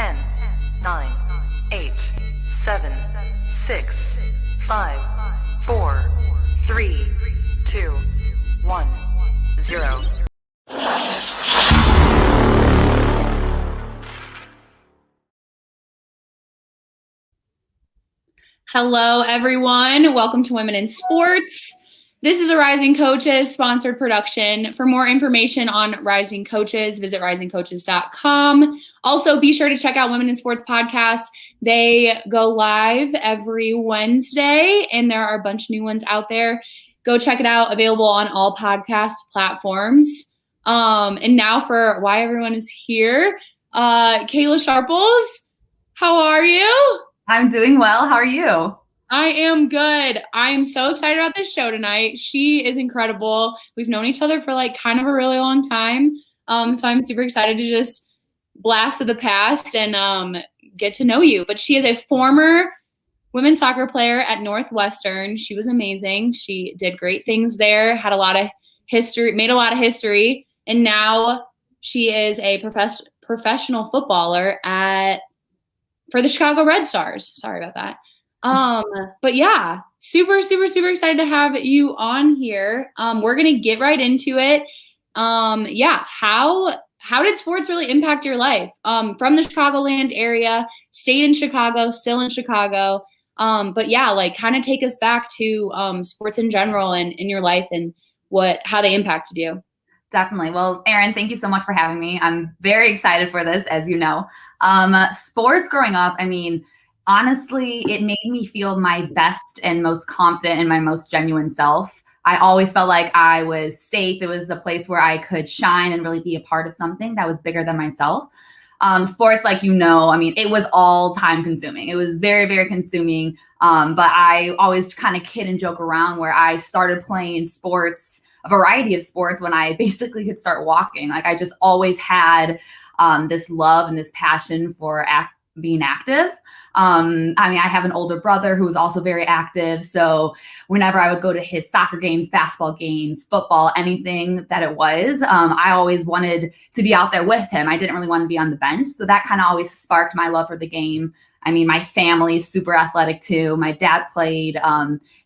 10, 9, 8, 7, 6, 5, 4, 3, 2, 1, 0. Hello, everyone. Welcome to Women in Sports. This is a Rising Coaches sponsored production. For more information on Rising Coaches, visit risingcoaches.com. Also, be sure to check out Women in Sports podcast. They go live every Wednesday, and there are a bunch of new ones out there. Go check it out. Available on all podcast platforms. And now for why everyone is here, Kayla Sharples, how are you? I'm doing well. How are you? I am good. I am so excited about this show tonight. She is incredible. We've known each other for like kind of a really long time. So I'm super excited to just blast to the past and get to know you. But she is a former women's soccer player at Northwestern. She was amazing. She did great things there, had a lot of history, made a lot of history. And now she is a professional footballer for the Chicago Red Stars. Sorry about that. But yeah, super excited to have you on here. We're going to get right into it. Yeah. How did sports really impact your life? From the Chicagoland area, stayed in Chicago, still in Chicago. But yeah, like kind of take us back to, sports in general and in your life and how they impacted you. Definitely. Well, Erin, thank you so much for having me. I'm very excited for this, as you know. Sports growing up, I mean, honestly, it made me feel my best and most confident in my most genuine self. I always felt like I was safe. It was a place where I could shine and really be a part of something that was bigger than myself. Sports, like, I mean, it was all time consuming. It was very consuming. But I always kind of kid and joke around where I started playing sports, a variety of sports, when I basically could start walking. Like, I just always had this love and this passion for being active. I mean, I have an older brother who was also very active. So whenever I would go to his soccer games, basketball games, football, anything that it was, I always wanted to be out there with him. I didn't really want to be on the bench. So that kind of always sparked my love for the game. I mean, my family is super athletic too. My dad played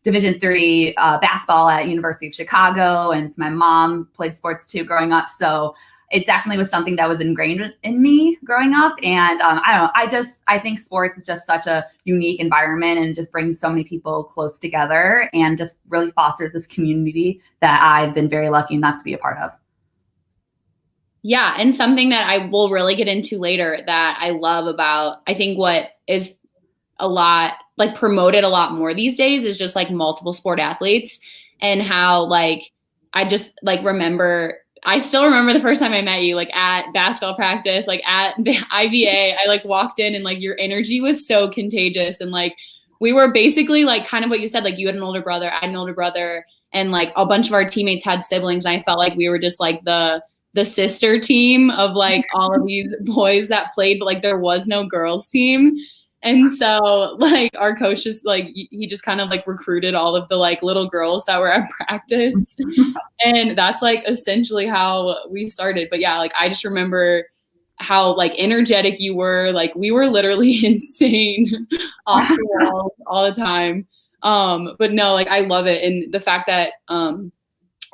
Division III basketball at University of Chicago, and so my mom played sports too growing up. So it definitely was something that was ingrained in me growing up. And I don't know, I think sports is just such a unique environment and just brings so many people close together and just really fosters this community that I've been very lucky enough to be a part of. Yeah. And something that I will really get into later that I love about, I think what is a lot like promoted a lot more these days is just like multiple sport athletes, and how like, I just like I still remember the first time I met you, like at basketball practice, like at the IVA, I like walked in and like your energy was so contagious. And like, we were basically like kind of what you said, like you had an older brother, I had an older brother, and like a bunch of our teammates had siblings. And I felt like we were just like the sister team of like all of these boys that played, but like there was no girls team. And so like our coach just like, he just kind of like recruited all of the like little girls that were at practice. And that's like essentially how we started. But yeah, like I just remember how like energetic you were. Like we were literally insane off the walls all the time. But no, like I love it. And the fact that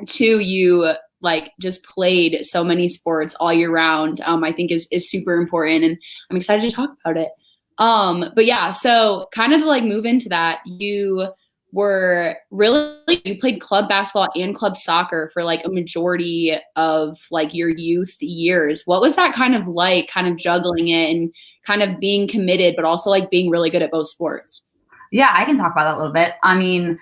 too, you like just played so many sports all year round, I think is super important. And I'm excited to talk about it. But yeah, so kind of to like move into that, you played club basketball and club soccer for like a majority of like your youth years. What was that kind of like, kind of juggling it and kind of being committed, but also like being really good at both sports? Yeah, I can talk about that a little bit. I mean,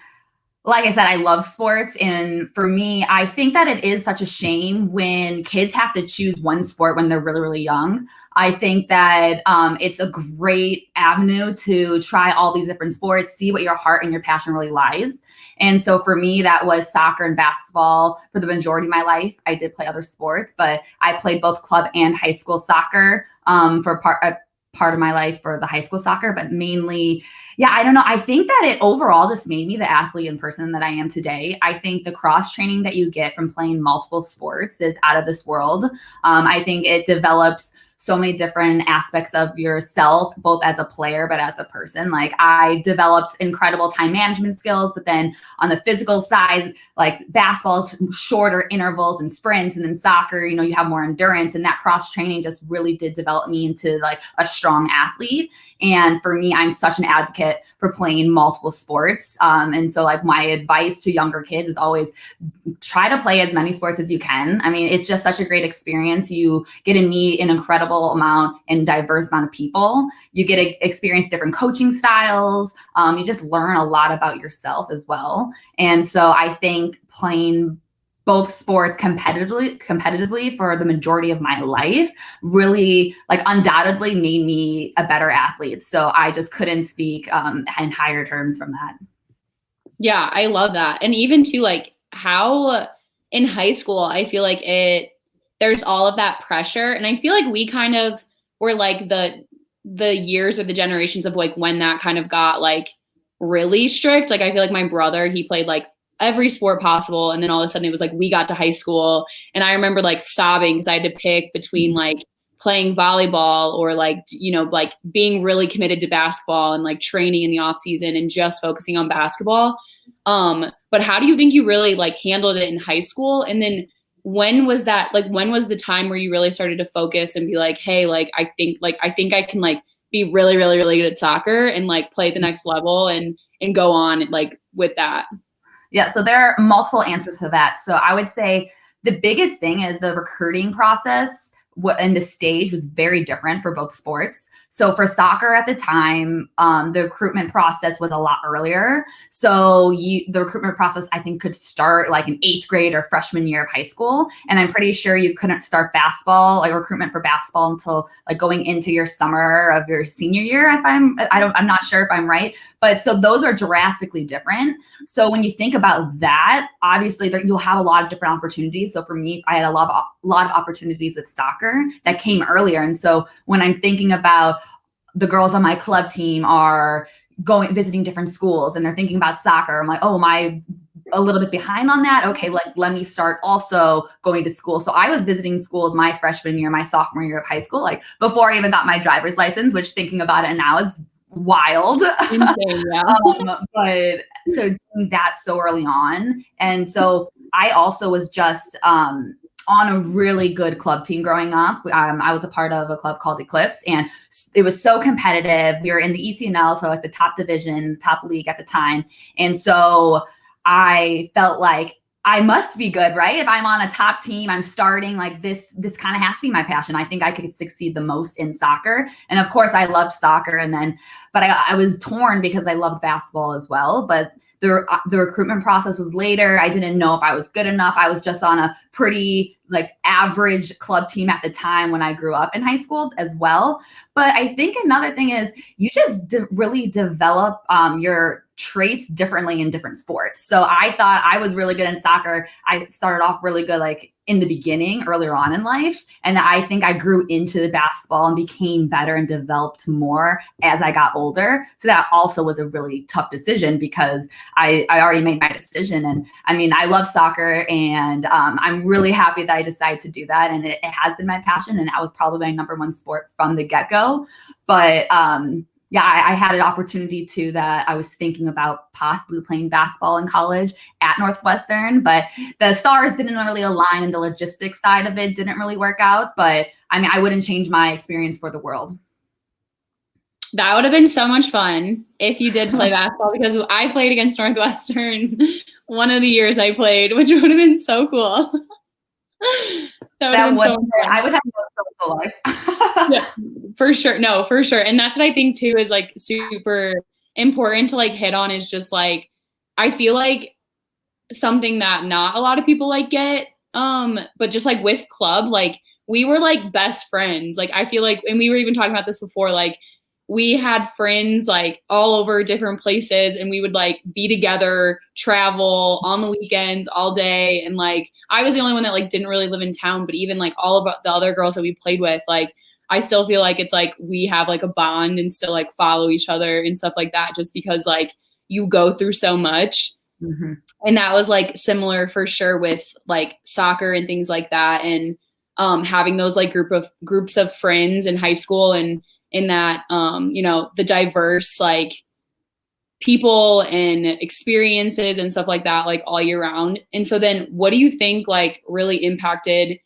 like I said, I love sports. And for me, I think that it is such a shame when kids have to choose one sport when they're really young. I think that it's a great avenue to try all these different sports, see what your heart and your passion really lies. And so for me, that was soccer and basketball for the majority of my life. I did play other sports, but I played both club and high school soccer for part of my life for the high school soccer, but mainly, yeah, I don't know. I think that it overall just made me the athlete and person that I am today. I think the cross training that you get from playing multiple sports is out of this world. I think it develops so many different aspects of yourself, both as a player, but as a person. Like I developed incredible time management skills, but then on the physical side, like basketball's shorter intervals and sprints, and then soccer, you know, you have more endurance, and that cross training just really did develop me into like a strong athlete. And for me, I'm such an advocate for playing multiple sports. And so like my advice to younger kids is always try to play as many sports as you can. I mean, it's just such a great experience. You get to meet an incredible amount and diverse amount of people. You get to experience different coaching styles. You just learn a lot about yourself as well. And so I think playing both sports competitively for the majority of my life really like undoubtedly made me a better athlete. So I just couldn't speak in higher terms from that. Yeah, I love that. And even too, like how in high school, I feel like there's all of that pressure. And I feel like we kind of were like the years or the generations of like when that kind of got like really strict. Like I feel like my brother, he played like every sport possible. And then all of a sudden it was like, we got to high school. And I remember like sobbing because I had to pick between like playing volleyball or like, you know, like being really committed to basketball and like training in the off season and just focusing on basketball. But how do you think you really like handled it in high school? And then when was the time where you really started to focus and be like, hey, like, I think I can like be really, really, really good at soccer and like play at the next level and go on like with that? Yeah, so there are multiple answers to that. So I would say the biggest thing is the recruiting process and the stage was very different for both sports. So for soccer at the time, the recruitment process was a lot earlier. So the recruitment process, I think, could start like in 8th grade or freshman year of high school. And I'm pretty sure you couldn't start basketball, like recruitment for basketball, until like going into your summer of your senior year. I'm not sure if I'm right. But so those are drastically different. So when you think about that, obviously you'll have a lot of different opportunities. So for me, I had a lot of opportunities with soccer that came earlier. And so when I'm thinking about the girls on my club team are visiting different schools and they're thinking about soccer, I'm like, oh, am I a little bit behind on that? Okay, let me start also going to school. So I was visiting schools my freshman year, my sophomore year of high school, like before I even got my driver's license, which thinking about it now is wild. Insane, yeah. But so doing that so early on. And so I also was just on a really good club team growing up. I was a part of a club called Eclipse, and it was so competitive. We were in the ECNL, so like the top division, top league at the time. And so I felt like I must be good, right? If I'm on a top team, I'm starting, like this kind of has to be my passion. I think I could succeed the most in soccer. And of course I loved soccer, but I was torn because I loved basketball as well. But the recruitment process was later. I didn't know if I was good enough. I was just on a pretty like average club team at the time when I grew up in high school as well. But I think another thing is you just really develop your traits differently in different sports. So I thought I was really good in soccer. I started off really good like in the beginning, earlier on in life. And I think I grew into the basketball and became better and developed more as I got older. So that also was a really tough decision because I already made my decision. And I mean, I love soccer, and I'm really happy that I decided to do that. And it has been my passion, and that was probably my number one sport from the get-go. But yeah, I had an opportunity too that I was thinking about possibly playing basketball in college at Northwestern, but the stars didn't really align and the logistics side of it didn't really work out. But I mean, I wouldn't change my experience for the world. That would have been so much fun if you did play basketball, because I played against Northwestern one of the years I played, which would have been so cool. That would so I would have no social life. Yeah, for sure. No, for sure. And that's what I think too is like super important to like hit on, is just like, I feel like something that not a lot of people like get, but just like with club, like we were like best friends. Like I feel like, and we were even talking about this before, like we had friends like all over different places, and we would like be together, travel on the weekends all day. And like, I was the only one that like didn't really live in town, but even like all of the other girls that we played with, like, I still feel like it's like we have like a bond and still like follow each other and stuff like that, just because like you go through so much. Mm-hmm. And that was like similar for sure with like soccer and things like that. And having those like groups of friends in high school, and in that, you know, the diverse like people and experiences and stuff like that, like all year round. And so then what do you think like really impacted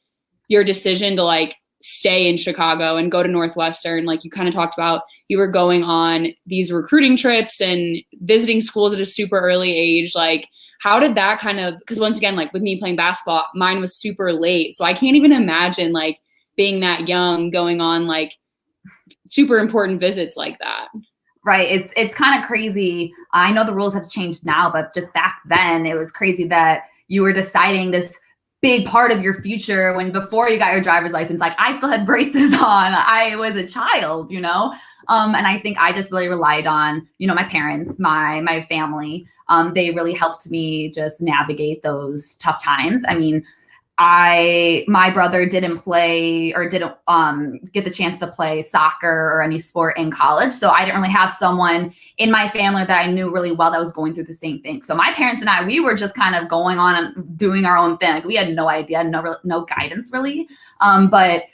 your decision to like stay in Chicago and go to Northwestern? Like you kind of talked about, you were going on these recruiting trips and visiting schools at a super early age. Like how did that kind of, because once again, like with me playing basketball, mine was super late. So I can't even imagine like being that young going on like super important visits like that. Right. It's kind of crazy. I know the rules have changed now, but just back then it was crazy that you were deciding this big part of your future when before you got your driver's license, like I still had braces on. I was a child, you know? And I think I just really relied on, you know, my parents, my family. They really helped me just navigate those tough times. I mean, my brother didn't play or didn't get the chance to play soccer or any sport in college. So I didn't really have someone in my family that I knew really well that was going through the same thing. So my parents and I, we were just kind of going on and doing our own thing. Like we had no idea, no guidance really. But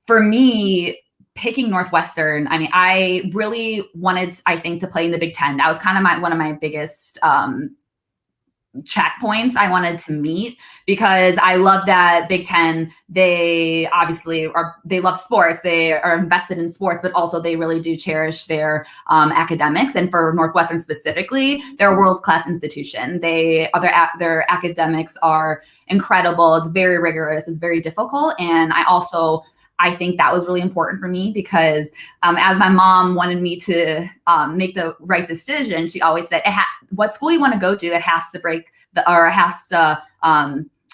for me, picking Northwestern, I mean, I really wanted, I think, to play in the Big Ten. That was kind of one of my biggest checkpoints I wanted to meet, because I love that Big Ten, they obviously they love sports, they are invested in sports, but also they really do cherish their academics. And for Northwestern specifically, they're a world-class institution. Their academics are incredible. It's very rigorous, it's very difficult. And I think that was really important for me because as my mom wanted me to make the right decision, she always said, what school you want to go to, it has to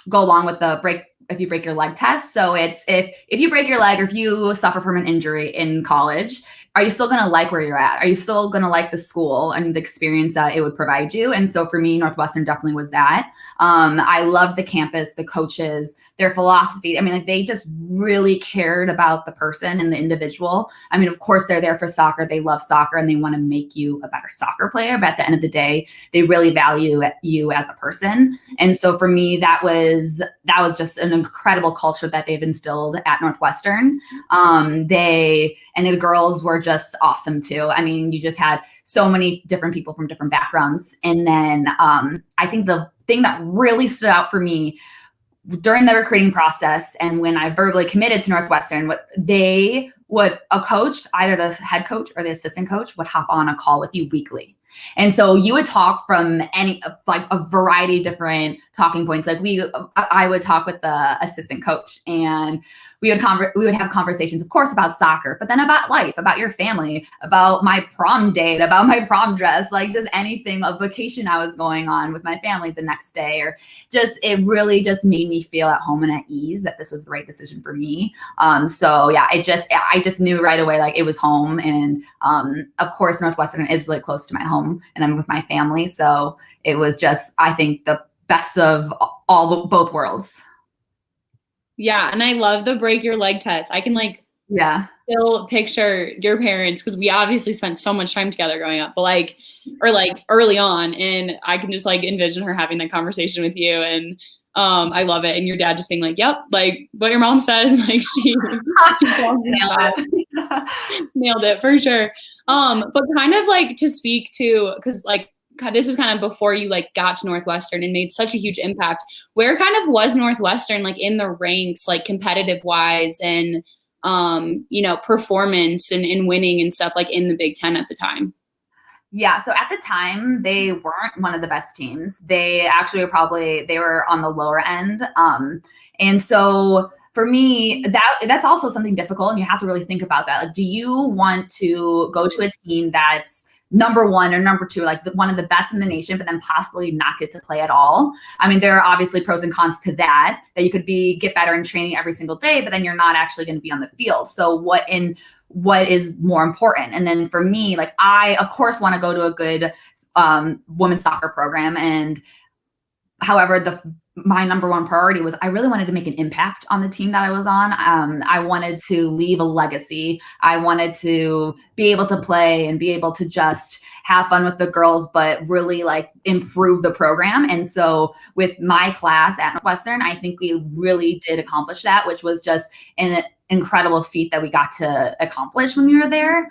go along with the if you break your leg test. So it's if you break your leg or if you suffer from an injury in college, are you still going to like where you're at? Are you still going to like the school and the experience that it would provide you? And so for me, Northwestern definitely was that. I loved the campus, the coaches, their philosophy. I mean, like they just really cared about the person and the individual. I mean, of course, they're there for soccer. They love soccer and they want to make you a better soccer player. But at the end of the day, they really value you as a person. And so for me, that was just an incredible culture that they've instilled at Northwestern. And the girls were just awesome too. I mean, you just had so many different people from different backgrounds. And then I think the thing that really stood out for me during the recruiting process and when I verbally committed to Northwestern, a coach, either the head coach or the assistant coach, would hop on a call with you weekly. And so you would talk from a variety of different talking points. Like I would talk with the assistant coach and we would have conversations, of course, about soccer, but then about life, about your family, about my prom date, about my prom dress, like just anything, a vacation I was going on with my family the next day, or just, it really just made me feel at home and at ease that this was the right decision for me. So yeah, I just knew right away, like it was home. And of course, Northwestern is really close to my home and I'm with my family. So it was just, I think, the best of both worlds. Yeah. And I love the break your leg test. I can still picture your parents, because we obviously spent so much time together growing up, but early on, and I can just envision her having that conversation with you. And I love it. And your dad just being like, yep, like what your mom says, like she nailed it for sure. But kind of to speak to, because this is kind of before you got to Northwestern and made such a huge impact. Where kind of was Northwestern in the ranks, competitive wise and performance and winning and stuff in the Big Ten at the time? Yeah. So at the time, they weren't one of the best teams. They actually they were on the lower end. And so for me, that's also something difficult. And you have to really think about that. Do you want to go to a team that's number one or number two, one of the best in the nation, but then possibly not get to play at all? I mean, there are obviously pros and cons to that you could get better in training every single day, but then you're not actually going to be on the field. So what is more important? And then for me, I of course want to go to a good women's soccer program. And However, my number one priority was I really wanted to make an impact on the team that I was on. I wanted to leave a legacy. I wanted to be able to play and be able to just have fun with the girls, but really like improve the program. And so with my class at Northwestern, I think we really did accomplish that, which was just an incredible feat that we got to accomplish when we were there.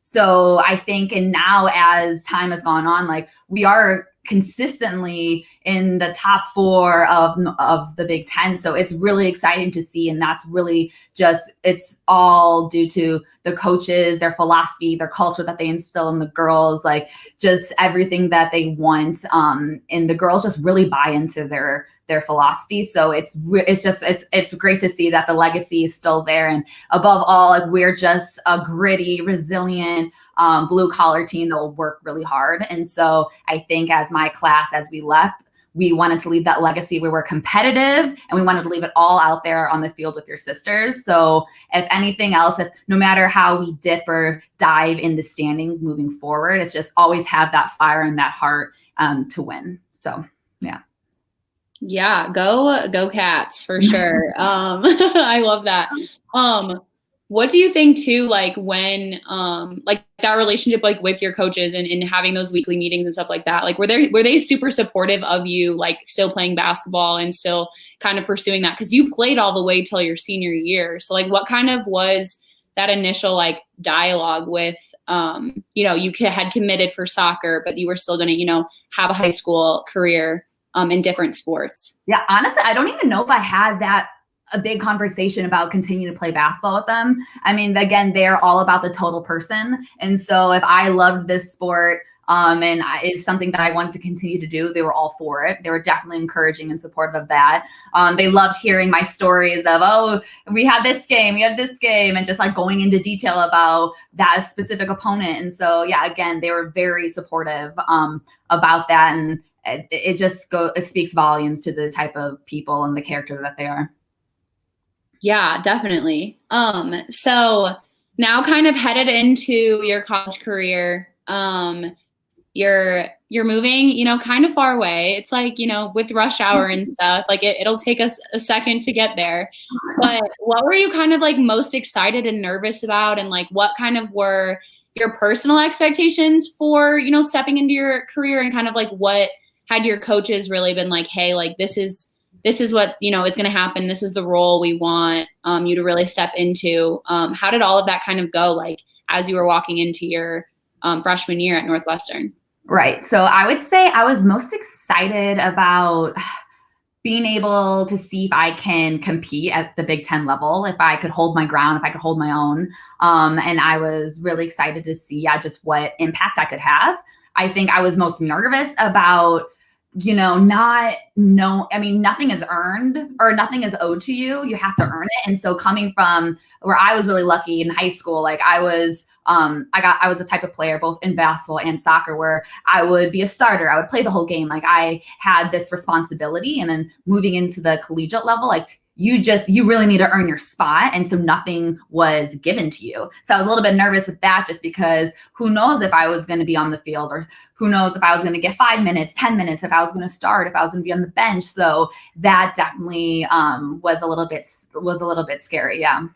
So I think, and now as time has gone on, like we are consistently in the top 4 of the Big Ten. So it's really exciting to see. And that's really just, it's all due to the coaches, their philosophy, their culture that they instill in the girls, like just everything that they want. And the girls just really buy into their philosophy. So it's great to see that the legacy is still there. And above all, like we're just a gritty, resilient, blue collar team that will work really hard. And so I think as my class, as we left, we wanted to leave that legacy where we're competitive, and we wanted to leave it all out there on the field with your sisters. So if anything else, if no matter how we dip or dive in the standings moving forward, it's just always have that fire and that heart to win. So yeah. Yeah, go Cats for sure. I love that. What do you think too, like when like that relationship like with your coaches and having those weekly meetings and stuff like that, like were they super supportive of you like still playing basketball and still kind of pursuing that? Because you played all the way till your senior year. So like what kind of was that initial like dialogue with you had committed for soccer, but you were still gonna, have a high school career in different sports? Yeah, honestly, I don't even know if I had a big conversation about continuing to play basketball with them. I mean, again, they're all about the total person. And so if I loved this sport and it's something that I wanted to continue to do, they were all for it. They were definitely encouraging and supportive of that. They loved hearing my stories of, oh, we had this game, and just like going into detail about that specific opponent. And so, yeah, again, they were very supportive about that. And it speaks volumes to the type of people and the character that they are. Yeah, definitely. So now kind of headed into your college career, you're moving, kind of far away. It's like, with rush hour and stuff, like it'll take us a second to get there. But what were you kind of like most excited and nervous about? And like, what kind of were your personal expectations for, stepping into your career, and kind of like what had your coaches really been like, hey, like this is what, is going to happen. This is the role we want you to really step into. How did all of that kind of go, like, as you were walking into your freshman year at Northwestern? Right. So I would say I was most excited about being able to see if I can compete at the Big Ten level, if I could hold my ground, if I could hold my own. And I was really excited to see just what impact I could have. I think I was most nervous about nothing is earned or nothing is owed to you. You have to earn it. And so coming from where I was really lucky in high school, like I was a type of player both in basketball and soccer where I would be a starter. I would play the whole game. Like I had this responsibility, and then moving into the collegiate level, like you really need to earn your spot. And so nothing was given to you. So I was a little bit nervous with that, just because who knows if I was going to be on the field, or who knows if I was going to get 5 minutes, 10 minutes, if I was going to start, if I was going to be on the bench. So that definitely was a little bit scary. Yeah.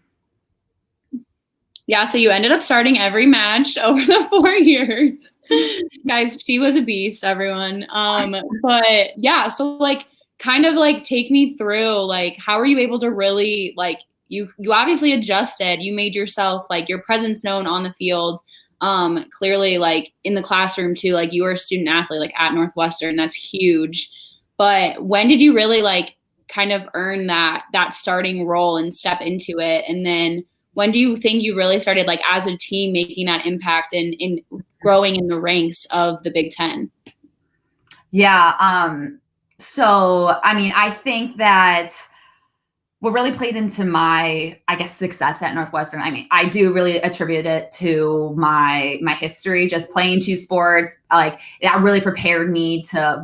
Yeah. So you ended up starting every match over the 4 years. Guys, she was a beast, everyone. But yeah, so like, kind of like take me through, like, how are you able to really, like, you obviously adjusted, you made yourself, like, your presence known on the field, clearly, like, in the classroom too, like, you were a student athlete, like, at Northwestern, that's huge. But when did you really, like, kind of earn that starting role and step into it? And then when do you think you really started, like, as a team, making that impact and growing in the ranks of the Big Ten? Yeah. So, I mean, I think that what really played into my, success at Northwestern, I mean, I do really attribute it to my history, just playing 2 sports. Like, that really prepared me to,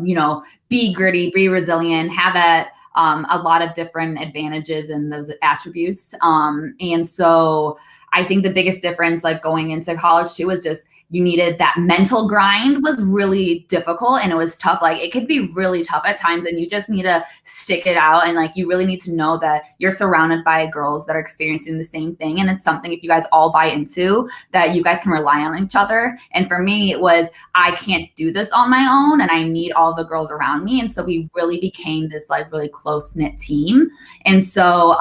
be gritty, be resilient, have that a lot of different advantages in those attributes. And so I think the biggest difference, like, going into college too, was just you needed that mental grind was really difficult, and it was tough. Like it could be really tough at times, and you just need to stick it out. And like, you really need to know that you're surrounded by girls that are experiencing the same thing. And it's something, if you guys all buy into, that you guys can rely on each other. And for me, it was, I can't do this on my own, and I need all the girls around me. And so we really became this like really close knit team. And so,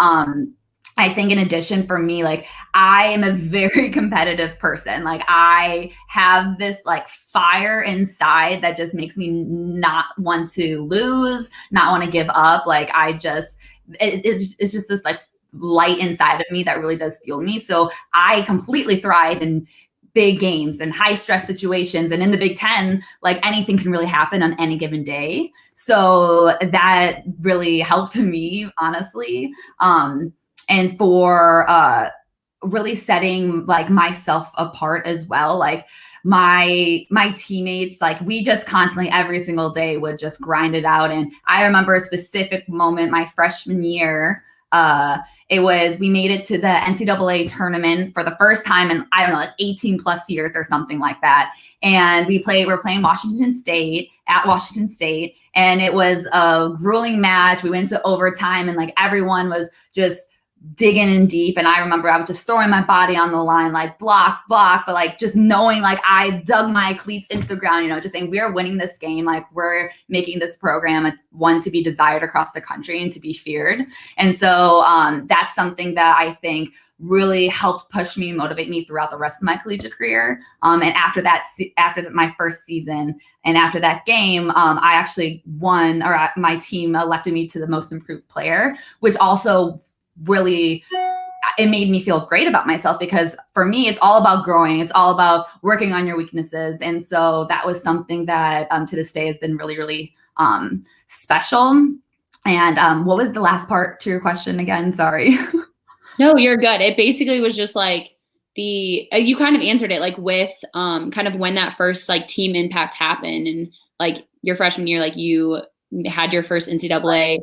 I think in addition, for me, like I am a very competitive person. Like I have this like fire inside that just makes me not want to lose, not want to give up. Like I just, it's just this like light inside of me that really does fuel me. So I completely thrive in big games and high stress situations. And in the Big Ten, like anything can really happen on any given day. So that really helped me, honestly. And for really setting like myself apart as well. Like my teammates, like we just constantly every single day would just grind it out. And I remember a specific moment my freshman year. It was, we made it to the NCAA tournament for the first time in, I don't know, like 18 plus years or something like that. And we're playing Washington State at Washington State. And it was a grueling match. We went to overtime, and like everyone was just digging in deep. And I remember I was just throwing my body on the line, like block, but like just knowing like I dug my cleats into the ground, you know, just saying we're winning this game. Like we're making this program one to be desired across the country and to be feared. And so that's something that I think really helped push me, motivate me throughout the rest of my collegiate career. And after my first season and after that game, I actually won, or my team elected me to the most improved player, which also really, it made me feel great about myself, because for me, it's all about growing. It's all about working on your weaknesses. And so that was something that to this day has been really, really special. And what was the last part to your question again? Sorry. No, you're good. It basically was just like you kind of answered it, like with kind of when that first like team impact happened, and like your freshman year, like you had your first NCAA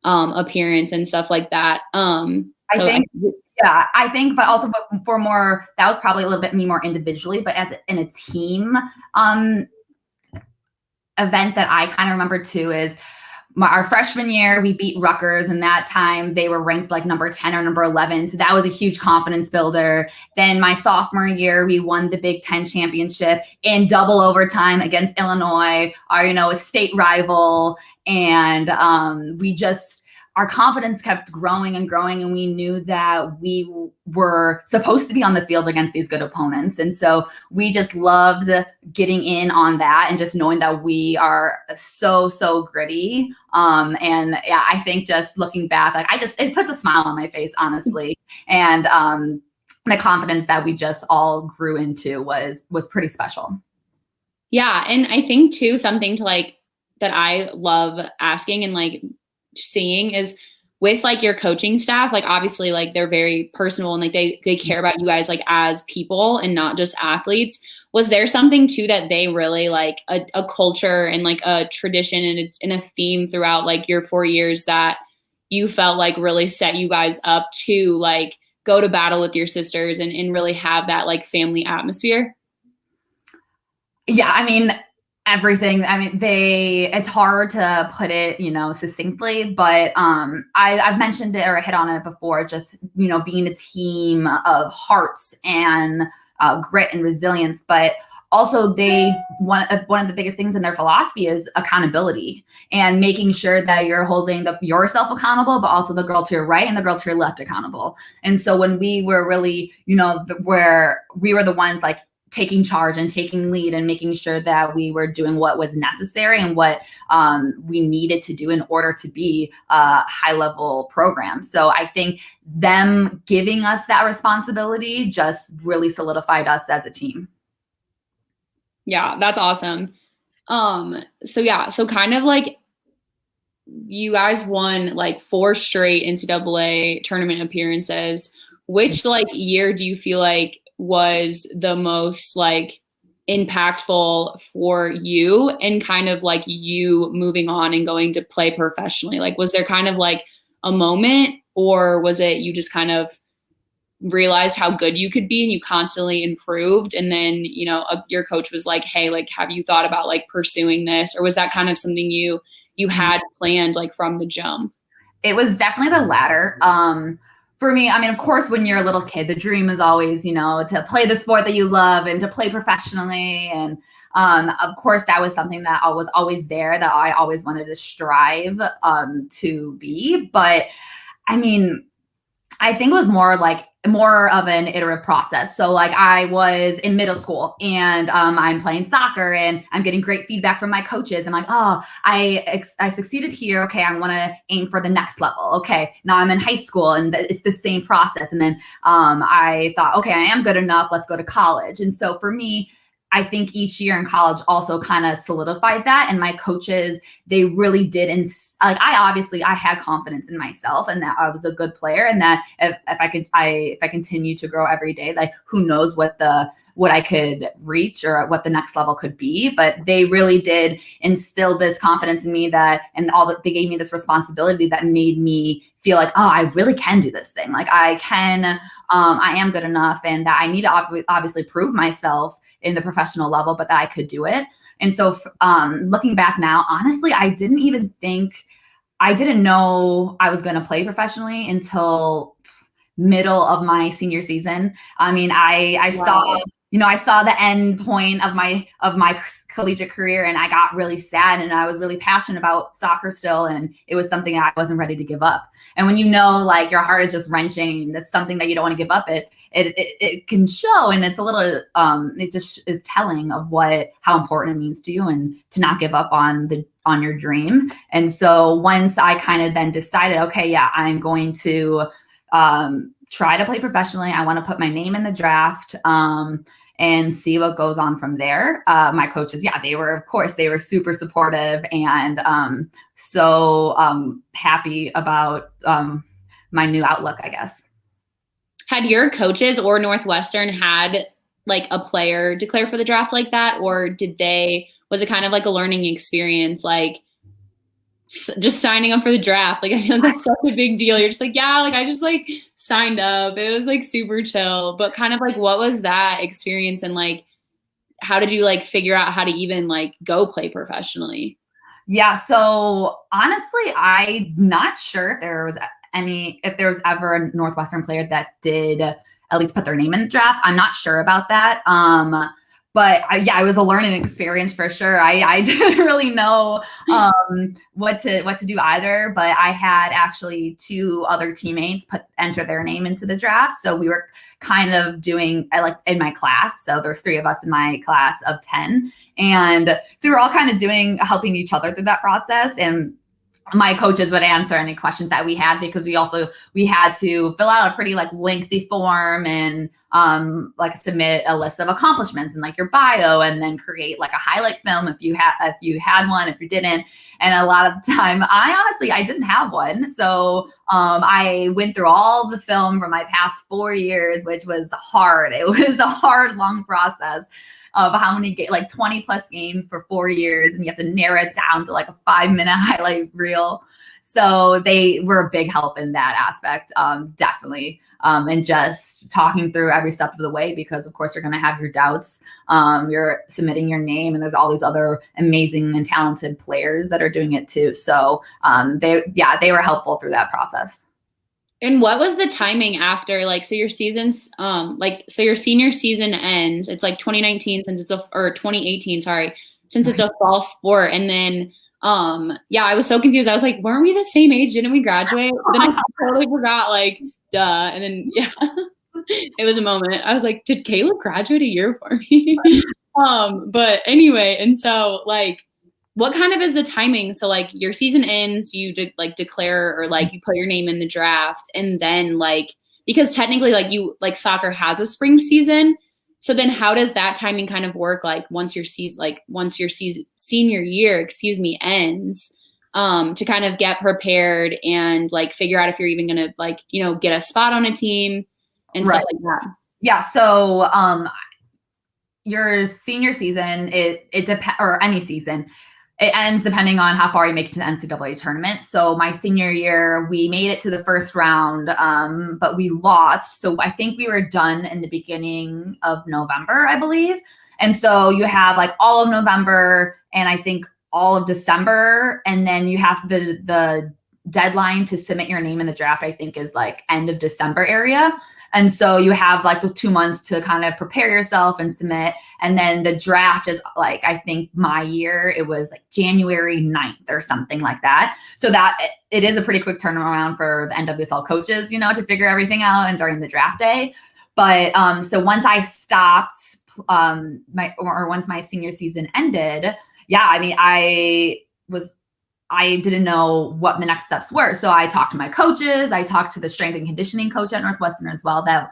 appearance and stuff like that. I think, but also for more, that was probably a little bit me more individually, but as in a team event that I kind of remember too is our freshman year, we beat Rutgers, and that time they were ranked like number 10 or number 11. So that was a huge confidence builder. Then my sophomore year, we won the Big Ten championship in double overtime against Illinois, a state rival. And our confidence kept growing and growing, and we knew that we were supposed to be on the field against these good opponents. And so we just loved getting in on that and just knowing that we are so gritty. And yeah, I think just looking back, like it puts a smile on my face, honestly. And the confidence that we just all grew into was pretty special. Yeah. And I think too, something to like, that I love asking and like seeing is with like your coaching staff, like obviously like they're very personal and like they care about you guys like as people and not just athletes. Was there something too that they really like a culture and like a tradition and a theme throughout like your 4 years that you felt like really set you guys up to like go to battle with your sisters and really have that like family atmosphere? Yeah, I mean, everything. I mean, it's hard to put it, succinctly, but I've mentioned it or hit on it before, just, being a team of hearts and grit and resilience, but also one of the biggest things in their philosophy is accountability and making sure that you're holding yourself accountable, but also the girl to your right and the girl to your left accountable. And so when we were really, where we were the ones like taking charge and taking lead and making sure that we were doing what was necessary and what we needed to do in order to be a high level program. So I think them giving us that responsibility just really solidified us as a team. Yeah, that's awesome. So kind of like you guys won like 4 straight NCAA tournament appearances. Which like year do you feel like was the most like impactful for you and kind of like you moving on and going to play professionally? Like, was there kind of like a moment, or was it you just kind of realized how good you could be and you constantly improved, and then your coach was like, hey, like, have you thought about like pursuing this, or was that kind of something you had planned like from the jump? It was definitely the latter. For me, I mean, of course, when you're a little kid, the dream is always, to play the sport that you love and to play professionally. And of course, that was something that was always there, that I always wanted to strive to be. But I mean, I think it was more of an iterative process. So like I was in middle school and I'm playing soccer and I'm getting great feedback from my coaches. I'm like, oh, I succeeded here. Okay, I want to aim for the next level. Okay, now I'm in high school and it's the same process. And then I thought, okay, I am good enough. Let's go to college. And so for me, I think each year in college also kind of solidified that. And my coaches, they really did. And like, I had confidence in myself and that I was a good player, and that if I continue to grow every day, like who knows what I could reach or what the next level could be. But they really did instill this confidence in me they gave me this responsibility that made me feel like, oh, I really can do this thing. Like I am good enough, and that I need to obviously prove myself in the professional level, but that I could do it. And so looking back now, honestly, I didn't know I was going to play professionally until middle of my senior season. I mean, I saw the end point of my collegiate career, and I got really sad, and I was really passionate about soccer still, and it was something I wasn't ready to give up. And when like your heart is just wrenching, that's something that you don't want to give up, it can show, and it's a little it just is telling of how important it means to you, and to not give up on your dream. And so once I kind of then decided, okay, yeah, I'm going to try to play professionally. I want to put my name in the draft and see what goes on from there. My coaches, yeah, they were super supportive, and so happy about my new outlook, I guess. Had your coaches or Northwestern had like a player declare for the draft like that, or was it kind of like a learning experience, like just signing up for the draft? Like, I feel like that's such a big deal. You're just like, yeah, like I just like signed up. It was like super chill, but kind of like, what was that experience, and like, how did you like figure out how to even like go play professionally? Yeah. So honestly, I'm not sure if there was ever a Northwestern player that did at least put their name in the draft. I'm not sure about that. But it was a learning experience for sure. I didn't really know what to do either. But I had actually 2 other teammates enter their name into the draft. So we were kind of doing like in my class. So there's 3 of us in my class of 10, and so we were all kind of helping each other through that process. And my coaches would answer any questions that we had, because we had to fill out a pretty like lengthy form and like submit a list of accomplishments and like your bio, and then create like a highlight film if you had one, if you didn't. And a lot of the time, I didn't have one. So I went through all the film from my past 4 years, which was hard. It was a hard, long process of how many like 20 plus games for 4 years, and you have to narrow it down to like a 5-minute highlight reel. So they were a big help in that aspect, definitely. And just talking through every step of the way, because of course you're going to have your doubts. You're submitting your name, and there's all these other amazing and talented players that are doing it too. So they were helpful through that process. And what was the timing after, like, so your season's, so your senior season ends, it's like 2019 or 2018, sorry, since it's a fall sport. And then, I was so confused. I was like, weren't we the same age? Didn't we graduate? Then I totally forgot, like, duh. And then, it was a moment. I was like, did Caleb graduate a year for me? But anyway, and so like, what kind of is the timing? So like your season ends, you declare, or like you put your name in the draft, and then like, because technically like soccer has a spring season. So then how does that timing kind of work? Like once your senior year, ends, to kind of get prepared and like figure out if you're even going to get a spot on a team and stuff like that. Yeah. So, your senior season, it depends, or any season, it ends depending on how far you make it to the NCAA tournament. So my senior year, we made it to the first round, but we lost. So I think we were done in the beginning of November, I believe. And so you have like all of November and I think all of December. And then you have the deadline to submit your name in the draft, I think is like end of December area. And so you have like the 2 months to kind of prepare yourself and submit. And then the draft is like, I think my year, it was like January 9th or something like that. So that it is a pretty quick turnaround for the NWSL coaches, you know, to figure everything out and during the draft day. But so once I stopped once my senior season ended, yeah, I mean, I didn't know what the next steps were. So I talked to my coaches. I talked to the strength and conditioning coach at Northwestern as well that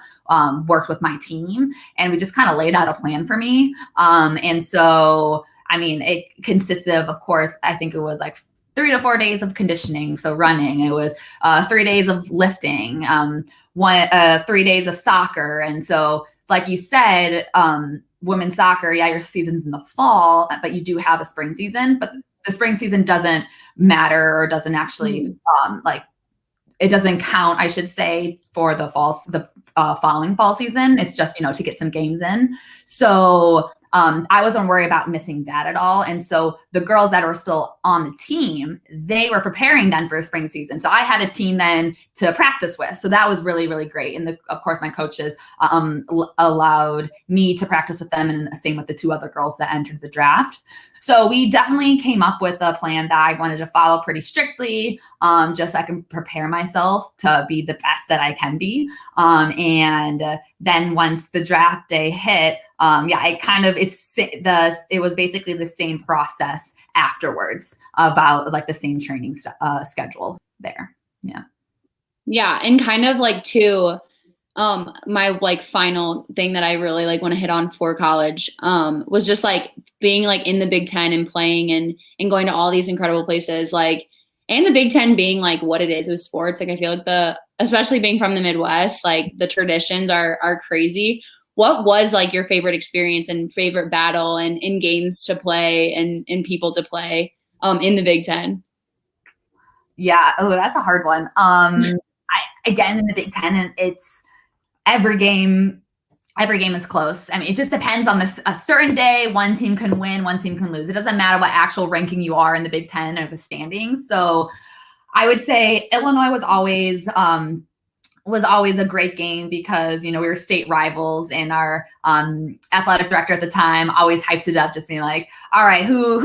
worked with my team. And we just kind of laid out a plan for me. And so, I mean, it consisted of course, I think it was like 3 to 4 days of conditioning. So running, it was 3 days of lifting, 3 days of soccer. And so, like you said, women's soccer, yeah, your season's in the fall, but you do have a spring season, but the spring season doesn't matter or doesn't actually it doesn't count, I should say, for the following fall season. It's just, you know, to get some games in. So I wasn't worried about missing that at all. And so the girls that were still on the team, they were preparing then for a spring season. So I had a team then to practice with. So that was really, really great. And of course, my coaches allowed me to practice with them, and same with the 2 other girls that entered the draft. So we definitely came up with a plan that I wanted to follow pretty strictly, just so I can prepare myself to be the best that I can be. And then once the draft day hit, it was basically the same process afterwards, about like the same training schedule there. Yeah. Yeah. And kind of like my like final thing that I really like want to hit on for college was just like being like in the Big Ten and playing and going to all these incredible places, like, and the Big Ten being like what it is with sports. Like I feel like especially being from the Midwest, like the traditions are crazy. What was like your favorite experience and favorite battle and in games to play and people to play in the Big Ten? Yeah. Oh, that's a hard one. Again, in the Big Ten, and it's every game is close. I mean, it just depends on a certain day. One team can win, one team can lose. It doesn't matter what actual ranking you are in the Big Ten or the standings. So I would say Illinois was always a great game because, you know, we were state rivals, and our athletic director at the time always hyped it up, just being like, all right, who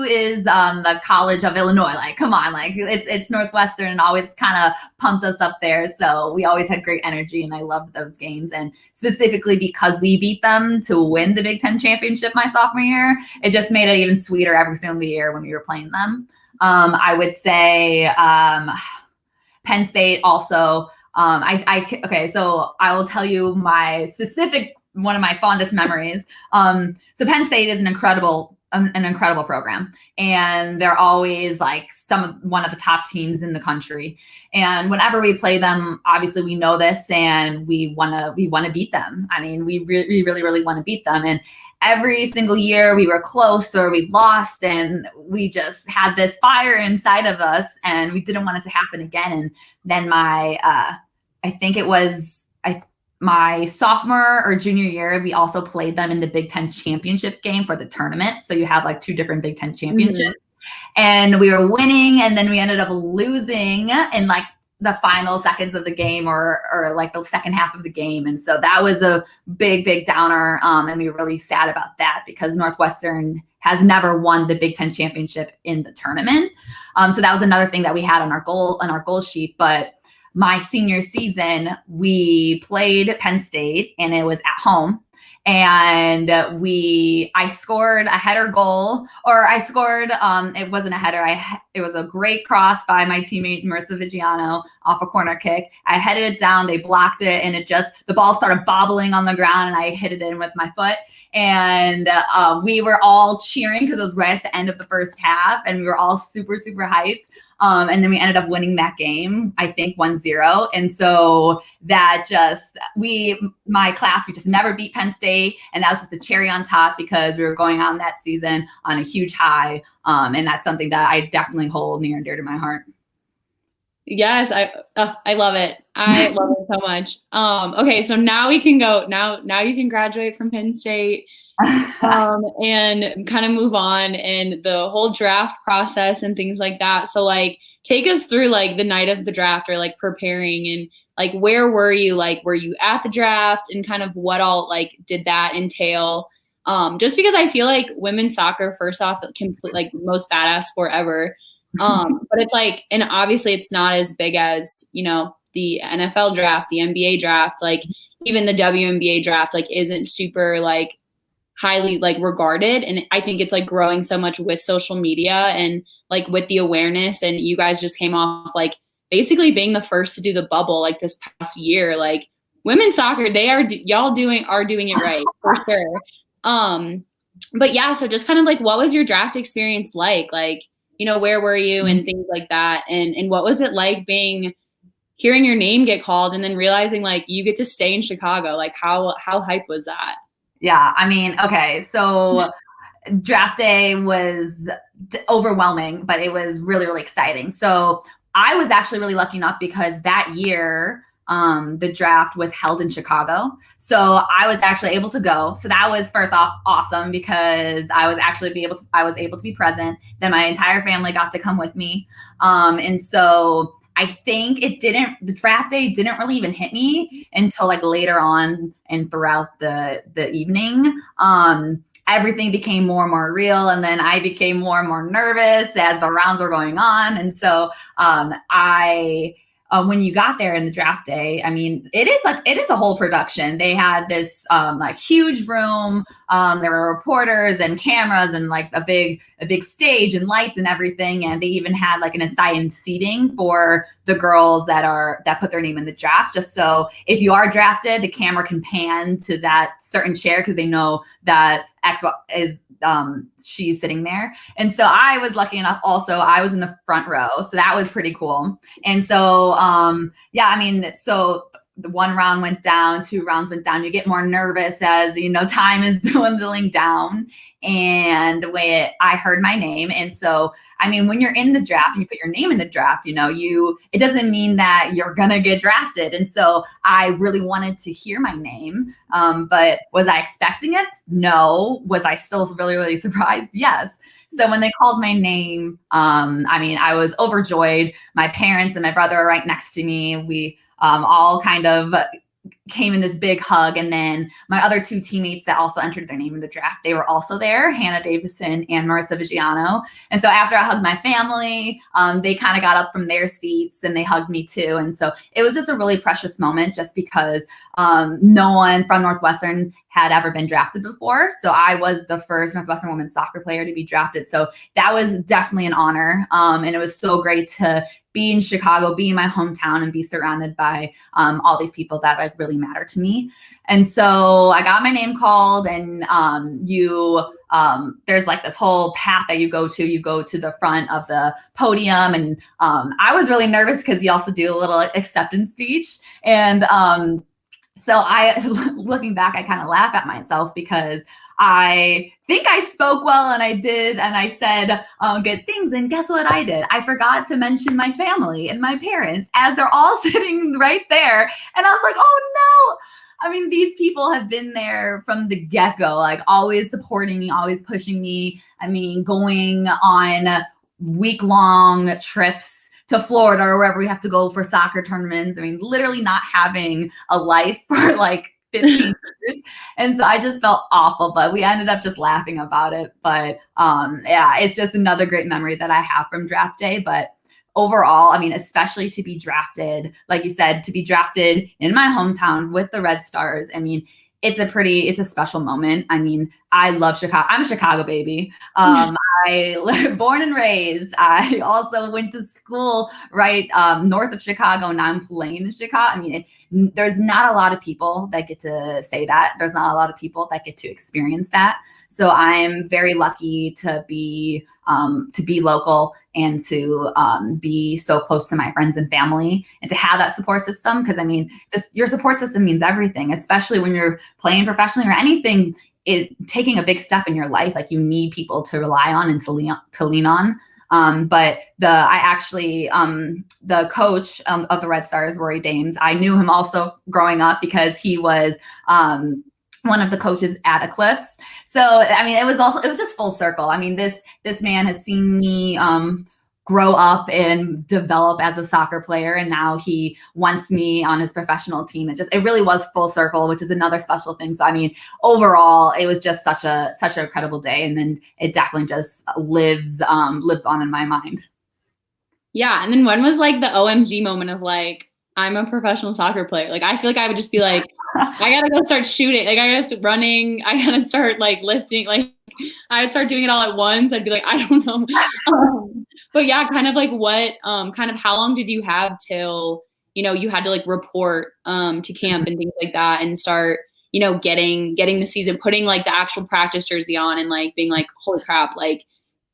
is the College of Illinois? Like, come on, like it's Northwestern, and always kind of pumped us up there. So we always had great energy, and I loved those games. And specifically because we beat them to win the Big Ten championship my sophomore year, it just made it even sweeter every single year when we were playing them. I would say Penn State also. Okay, so I will tell you one of my fondest memories. So Penn State is an incredible program, and they're always like one of the top teams in the country. And whenever we play them, obviously we know this, and we want to beat them. I mean, we really, really want to beat them. And every single year we were close or we lost, and we just had this fire inside of us, and we didn't want it to happen again. And then I think it was my sophomore or junior year, we also played them in the Big Ten championship game for the tournament. So you had like 2 different Big Ten championships, and we were winning, and then we ended up losing in like the final seconds of the game or like the second half of the game. And so that was a big downer. And we were really sad about that because Northwestern has never won the Big Ten championship in the tournament. So that was another thing that we had on our goal sheet. But my senior season, we played Penn State, and it was at home. And I scored a header goal, or I scored, it wasn't a header. It was a great cross by my teammate, Marissa Vigiano, off a corner kick. I headed it down, they blocked it, and the ball started bobbling on the ground, and I hit it in with my foot. And we were all cheering because it was right at the end of the first half, and we were all super, super hyped. And then we ended up winning that game, I think 1-0. And so that my class, we just never beat Penn State. And that was just the cherry on top because we were going on that season on a huge high. And that's something that I definitely hold near and dear to my heart. Yes, I love it. I love it so much. Okay, so now we can go. Now you can graduate from Penn State, and kind of move on and the whole draft process and things like that. So like, take us through like the night of the draft or like preparing and like where were you? Like, were you at the draft and kind of what all like did that entail? Just because I feel like women's soccer, first off, complete like most badass sport ever. But it's like, and obviously it's not as big as, you know, the NFL draft, the NBA draft, like even the WNBA draft, like isn't super like highly like regarded. And I think it's like growing so much with social media and like with the awareness. And you guys just came off like basically being the first to do the bubble like this past year. Like women's soccer, y'all are doing it right for sure. But yeah, so just kind of like, what was your draft experience like? Like, you know, where were you and things like that? And what was it like hearing your name get called and then realizing like you get to stay in Chicago? Like how hype was that? Yeah, I mean, okay, so draft day was overwhelming, but it was really, really exciting. So I was actually really lucky enough because that year, the draft was held in Chicago. So I was actually able to go. So that was first off awesome because I was able to be present. Then my entire family got to come with me. And so I think the draft day didn't really even hit me until like later on and throughout the evening. Everything became more and more real. And then I became more and more nervous as the rounds were going on. And so when you got there in the draft day, I mean, it is a whole production. They had this like huge room. There were reporters and cameras and like a big stage and lights and everything. And they even had like an assigned seating for the girls that put their name in the draft. Just so if you are drafted, the camera can pan to that certain chair because they know that X is she's sitting there. And so I was lucky enough also, I was in the front row. So that was pretty cool. And so, yeah, I mean, so the one round went down, 2 rounds went down. You get more nervous as, you know, time is dwindling down. And when I heard my name. And so, I mean, when you're in the draft and you put your name in the draft, you know, it doesn't mean that you're going to get drafted. And so I really wanted to hear my name. But was I expecting it? No. Was I still really, really surprised? Yes. So when they called my name, I mean, I was overjoyed. My parents and my brother are right next to me. We all kind of came in this big hug. And then my other 2 teammates that also entered their name in the draft, they were also there, Hannah Davison and Marissa Vigiano. And so after I hugged my family, they kind of got up from their seats and they hugged me too. And so it was just a really precious moment just because no one from Northwestern had ever been drafted before. So I was the first Northwestern women's soccer player to be drafted. So that was definitely an honor. And it was so great to be in Chicago, be in my hometown, and be surrounded by all these people that like really matter to me. And so I got my name called, and there's like this whole path that you go to. You go to the front of the podium, and I was really nervous because you also do a little acceptance speech. And so looking back, I kind of laugh at myself because I think I spoke well and I did. And I said good things. And guess what I did? I forgot to mention my family and my parents as they're all sitting right there. And I was like, oh no. I mean, these people have been there from the get-go, like always supporting me, always pushing me. I mean, going on week-long trips to Florida or wherever we have to go for soccer tournaments. I mean, literally not having a life for like 15 years. And so I just felt awful, but we ended up just laughing about it. But yeah, it's just another great memory that I have from draft day. But overall, I mean, especially to be drafted, like you said, to be drafted in my hometown with the Red Stars. I mean, it's a special moment. I mean, I love Chicago. I'm a Chicago baby. I born and raised. I also went to school right north of Chicago. Now I'm playing in Chicago. I mean, there's not a lot of people that get to say that. There's not a lot of people that get to experience that. So I'm very lucky to be local and to be so close to my friends and family and to have that support system. Because I mean, your support system means everything, especially when you're playing professionally or anything. Taking a big step in your life, like you need people to rely on and to lean on. But the coach of the Red Stars, Rory Dames, I knew him also growing up because he was one of the coaches at Eclipse. So, I mean, it was just full circle. I mean, this man has seen me grow up and develop as a soccer player, and now he wants me on his professional team. It really was full circle, which is another special thing. So I mean, overall, it was just such an incredible day, and then it definitely just lives on in my mind. Yeah, and then when was like the OMG moment of like, I'm a professional soccer player? Like, I feel like I would just be like, I gotta go start shooting. Like, I gotta start running. I gotta start like lifting. Like, I would start doing it all at once. I'd be like, I don't know. But yeah, kind of like what, kind of how long did you have till, you had to like report to camp and things like that and start, getting the season, putting like the actual practice jersey on and like being like, holy crap, like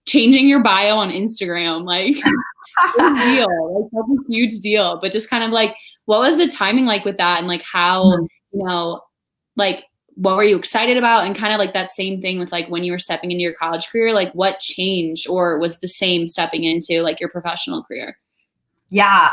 changing your bio on Instagram, like big deal, like that's a huge deal. But just kind of like, what was the timing like with that? And like how, like, what were you excited about? And kind of like that same thing with like when you were stepping into your college career, like what changed or was the same stepping into like your professional career? Yeah.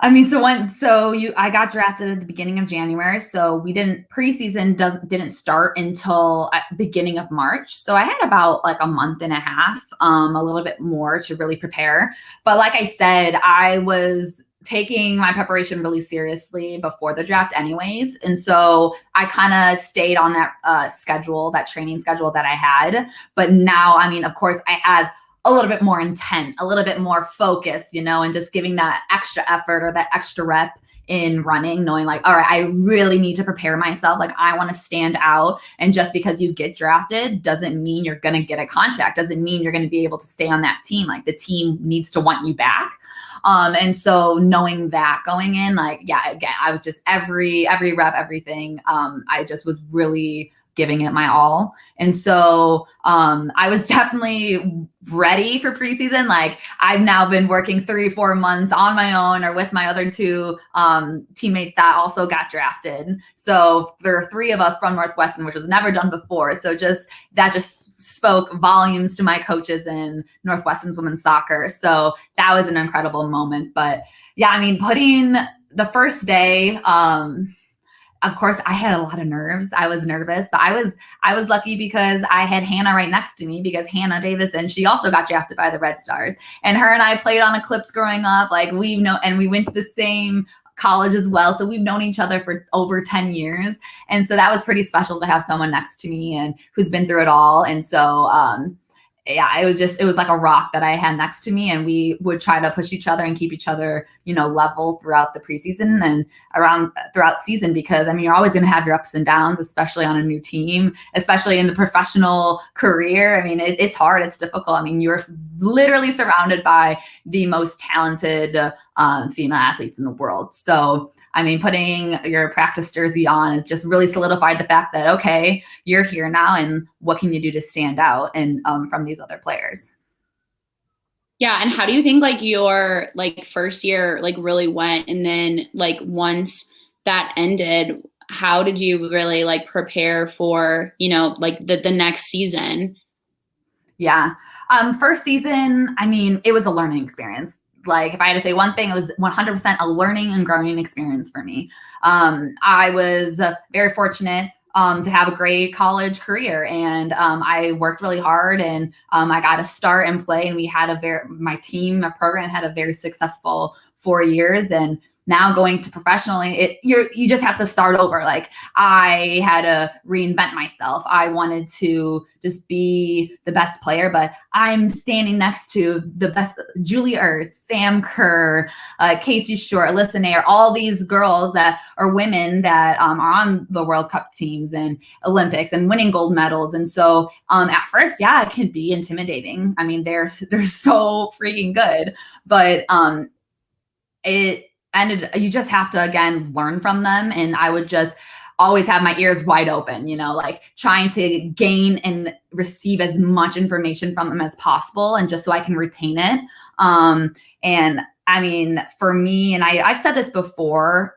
I mean, I got drafted at the beginning of January. So preseason didn't start until at beginning of March. So I had about like a month and a half, a little bit more to really prepare. But like I said, I was taking my preparation really seriously before the draft anyways. And so I kind of stayed on that that training schedule that I had. But now, I mean, of course, I had a little bit more intent, a little bit more focus, and just giving that extra effort or that extra rep in running, knowing like, all right, I really need to prepare myself. Like I want to stand out. And just because you get drafted doesn't mean you're going to get a contract, doesn't mean you're going to be able to stay on that team. Like the team needs to want you back. And so knowing that going in, like, yeah, again, I was just every rep, everything. I just was really giving it my all. And so I was definitely ready for preseason. Like I've now been working 3-4 months on my own or with my other two teammates that also got drafted. So there are 3 of us from Northwestern, which was never done before. So that just spoke volumes to my coaches in Northwestern's women's soccer. So that was an incredible moment. But yeah, I mean, putting the first day, of course, I had a lot of nerves. I was nervous, but I was lucky because I had Hannah right next to me because Hannah Davison, she also got drafted by the Red Stars. And her and I played on Eclipse growing up. Like and we went to the same college as well. So we've known each other for over 10 years. And so that was pretty special to have someone next to me and who's been through it all. And so, yeah, it was like a rock that I had next to me, and we would try to push each other and keep each other, level throughout the preseason and throughout season, because I mean, you're always going to have your ups and downs, especially on a new team, especially in the professional career. I mean, it's hard. It's difficult. I mean, you're literally surrounded by the most talented female athletes in the world. So, I mean, putting your practice jersey on has just really solidified the fact that, okay, you're here now, and what can you do to stand out and from these other players? Yeah. And how do you think like your like first year like really went? And then like once that ended, how did you really like prepare for, like the next season? Yeah. First season, I mean, it was a learning experience. Like if I had to say one thing, it was 100% a learning and growing experience for me. I was very fortunate to have a great college career, and I worked really hard, and I got to start and play, and we had my program had a very successful 4 years, and now going to professionally, you just have to start over. Like I had to reinvent myself. I wanted to just be the best player, but I'm standing next to the best, Julie Ertz, Sam Kerr, Casey Short, Alyssa Nair, all these girls that are women that are on the World Cup teams and Olympics and winning gold medals. And so at first, yeah, it can be intimidating. I mean, they're so freaking good, but you just have to, again, learn from them. And I would just always have my ears wide open, like trying to gain and receive as much information from them as possible. And just so I can retain it. And I mean, for me, and I've said this before,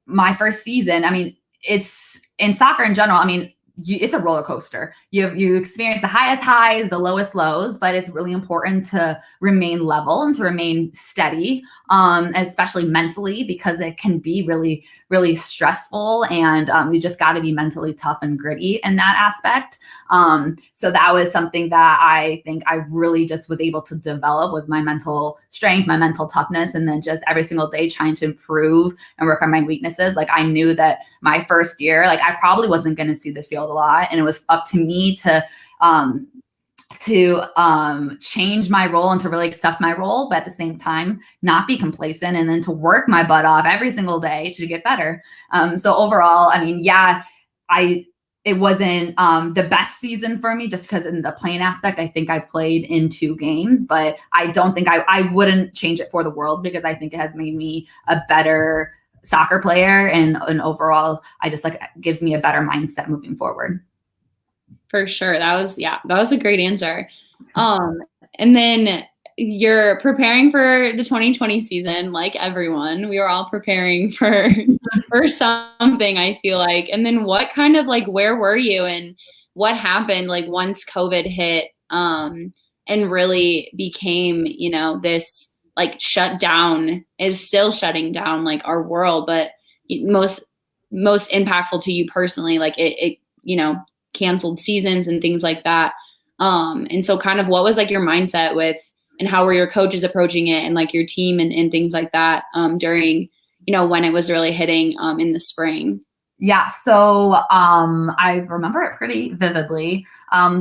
my first season, I mean, it's in soccer in general. I mean, it's a roller coaster. You experience the highest highs, the lowest lows, but it's really important to remain level and to remain steady, especially mentally, because it can be really, really stressful. And you just got to be mentally tough and gritty in that aspect. So that was something that I think I really just was able to develop, was my mental strength, my mental toughness, and then just every single day trying to improve and work on my weaknesses. Like I knew that my first year, like I probably wasn't going to see the field a lot, and it was up to me to change my role and to really accept my role, but at the same time not be complacent, and then to work my butt off every single day to get better. So overall, I mean, yeah, it wasn't the best season for me, just because in the playing aspect, I think I played in 2 games, but I don't think I wouldn't change it for the world, because I think it has made me a better soccer player, and overall, I just like gives me a better mindset moving forward. For sure. That was a great answer. And then you're preparing for the 2020 season, like everyone. We were all preparing for something, I feel like. And then what kind of like, where were you and what happened like once COVID hit and really became, this like shut down, is still shutting down like our world, but most impactful to you personally, like it canceled seasons and things like that. And so kind of what was like your mindset with, and how were your coaches approaching it, and like your team and things like that during, when it was really hitting in the spring? Yeah. So I remember it pretty vividly.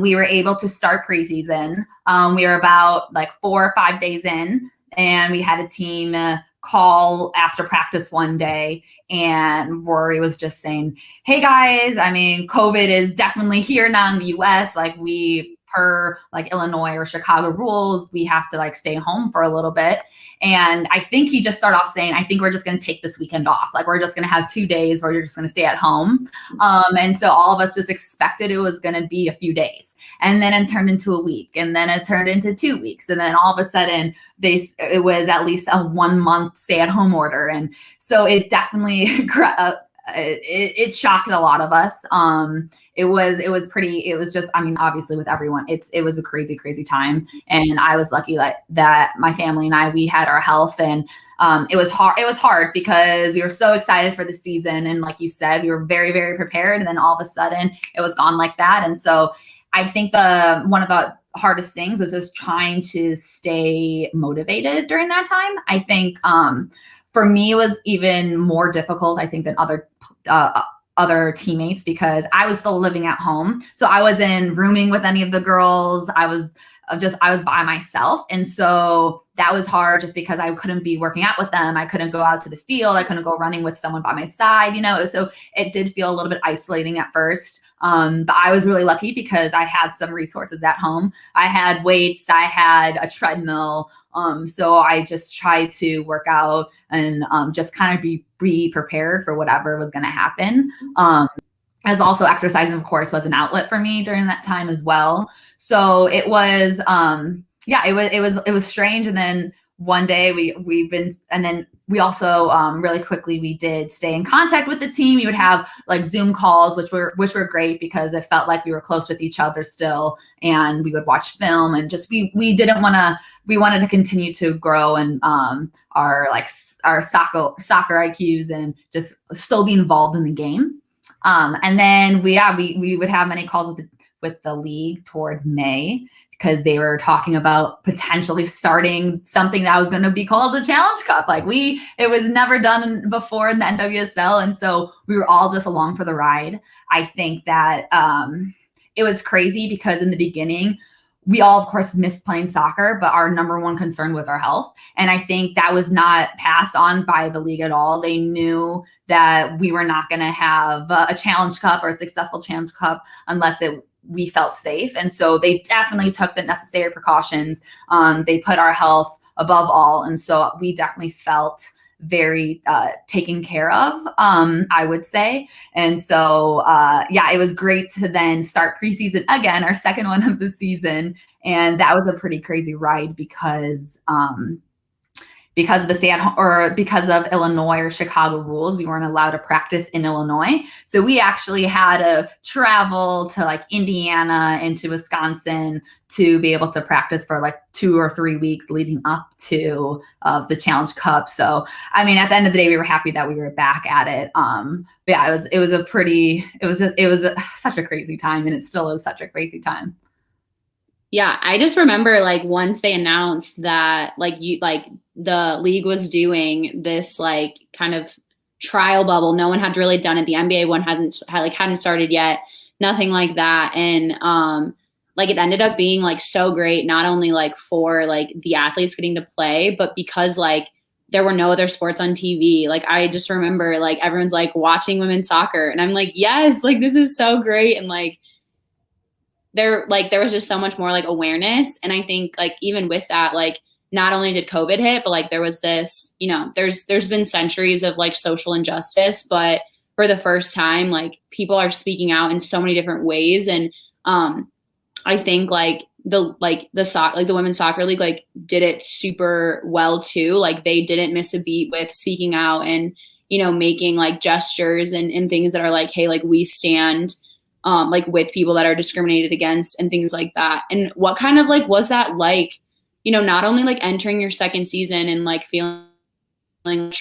We were able to start preseason. We were about like 4 or 5 days in, and we had a team call after practice one day, and Rory was just saying, hey guys, I mean, COVID is definitely here now in the US. Like per like Illinois or Chicago rules, we have to like stay home for a little bit. And I think he just started off saying, I think we're just going to take this weekend off. Like we're just going to have 2 days where you're just going to stay at home. And so all of us just expected it was going to be a few days. And then it turned into a week, and then it turned into 2 weeks. And then all of a sudden it was at least a 1 month stay at home order. And so it definitely, it shocked a lot of us. It was just, I mean, obviously with everyone, it was a crazy, crazy time. And I was lucky that my family and we had our health, and it was hard because we were so excited for the season. And like you said, we were very, very prepared. And then all of a sudden it was gone like that. And so I think one of the hardest things was just trying to stay motivated during that time. I think for me, it was even more difficult, I think, than other teammates, because I was still living at home. So I wasn't rooming with any of the girls. I was by myself. And so that was hard, just because I couldn't be working out with them. I couldn't go out to the field. I couldn't go running with someone by my side, so it did feel a little bit isolating at first. But I was really lucky because I had some resources at home. I had weights, I had a treadmill. So I just tried to work out and just kind of be prepared for whatever was going to happen. As also exercising, of course, was an outlet for me during that time as well. So it was, it was strange. And then one day we also really quickly, we did stay in contact with the team. We would have like Zoom calls, which were great, because it felt like we were close with each other still, and we would watch film, and just we wanted to continue to grow and our soccer IQs, and just still be involved in the game. And then we would have many calls with the league towards May, because they were talking about potentially starting something that was going to be called the Challenge Cup. Like it was never done before in the NWSL. And so we were all just along for the ride. I think that it was crazy, because in the beginning, we all, of course, missed playing soccer, but our number one concern was our health. And I think that was not passed on by the league at all. They knew that we were not going to have a Challenge Cup or a successful Challenge Cup unless we felt safe. And so they definitely took the necessary precautions. They put our health above all. And so we definitely felt very taken care of, I would say. And so, yeah, it was great to then start preseason again, our second one of the season. And that was a pretty crazy ride because of the because of Illinois or Chicago rules, we weren't allowed to practice in Illinois. So we actually had to travel to like Indiana and to Wisconsin to be able to practice for like 2 or 3 weeks leading up to the Challenge Cup. So, I mean, at the end of the day, we were happy that we were back at it. But yeah, it was such a crazy time, and it still is such a crazy time. Yeah, I just remember like once they announced that the league was doing this like kind of trial bubble. No one had really done it. The NBA one hadn't started yet. Nothing like that. And like it ended up being like so great, not only like for like the athletes getting to play, but because like there were no other sports on TV. Like I just remember like everyone's like watching women's soccer, and I'm like, yes, like this is so great. And like there was just so much more like awareness. And I think like even with that, like not only did COVID hit, but like there was this, you know, there's been centuries of like social injustice, but for the first time, like people are speaking out in so many different ways. And I think like the women's soccer league like did it super well too. Like they didn't miss a beat with speaking out and, you know, making like gestures and things that are like, hey, like we stand like with people that are discriminated against and things like that. And what kind of like was that like, you know, not only like entering your second season and like feeling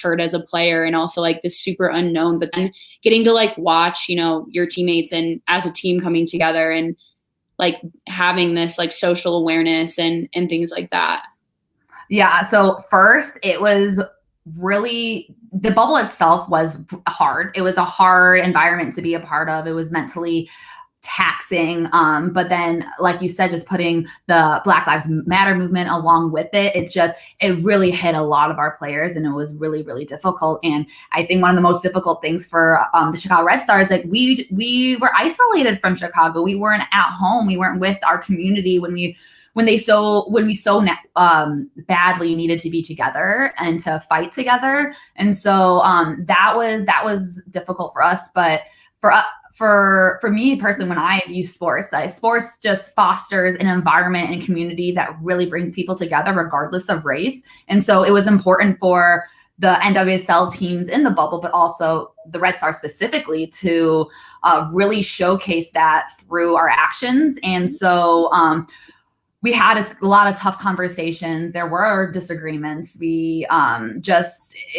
hurt as a player and also like this super unknown, but then getting to like watch, you know, your teammates and as a team coming together and like having this like social awareness and things like that. Yeah. So first it was really, the bubble itself was hard. It was a hard environment to be a part of. It was mentally taxing. But then, like you said, just putting the Black Lives Matter movement along with it, it really hit a lot of our players, and it was really, really difficult. And I think one of the most difficult things for the Chicago Red Stars, like we were isolated from Chicago. We weren't at home. We weren't with our community when we so badly needed to be together and to fight together. And so that was difficult for us. But for me personally, when I use sports just fosters an environment and community that really brings people together regardless of race. And so it was important for the NWSL teams in the bubble, but also the Red Stars specifically, to really showcase that through our actions. And so we had a lot of tough conversations. There were disagreements. It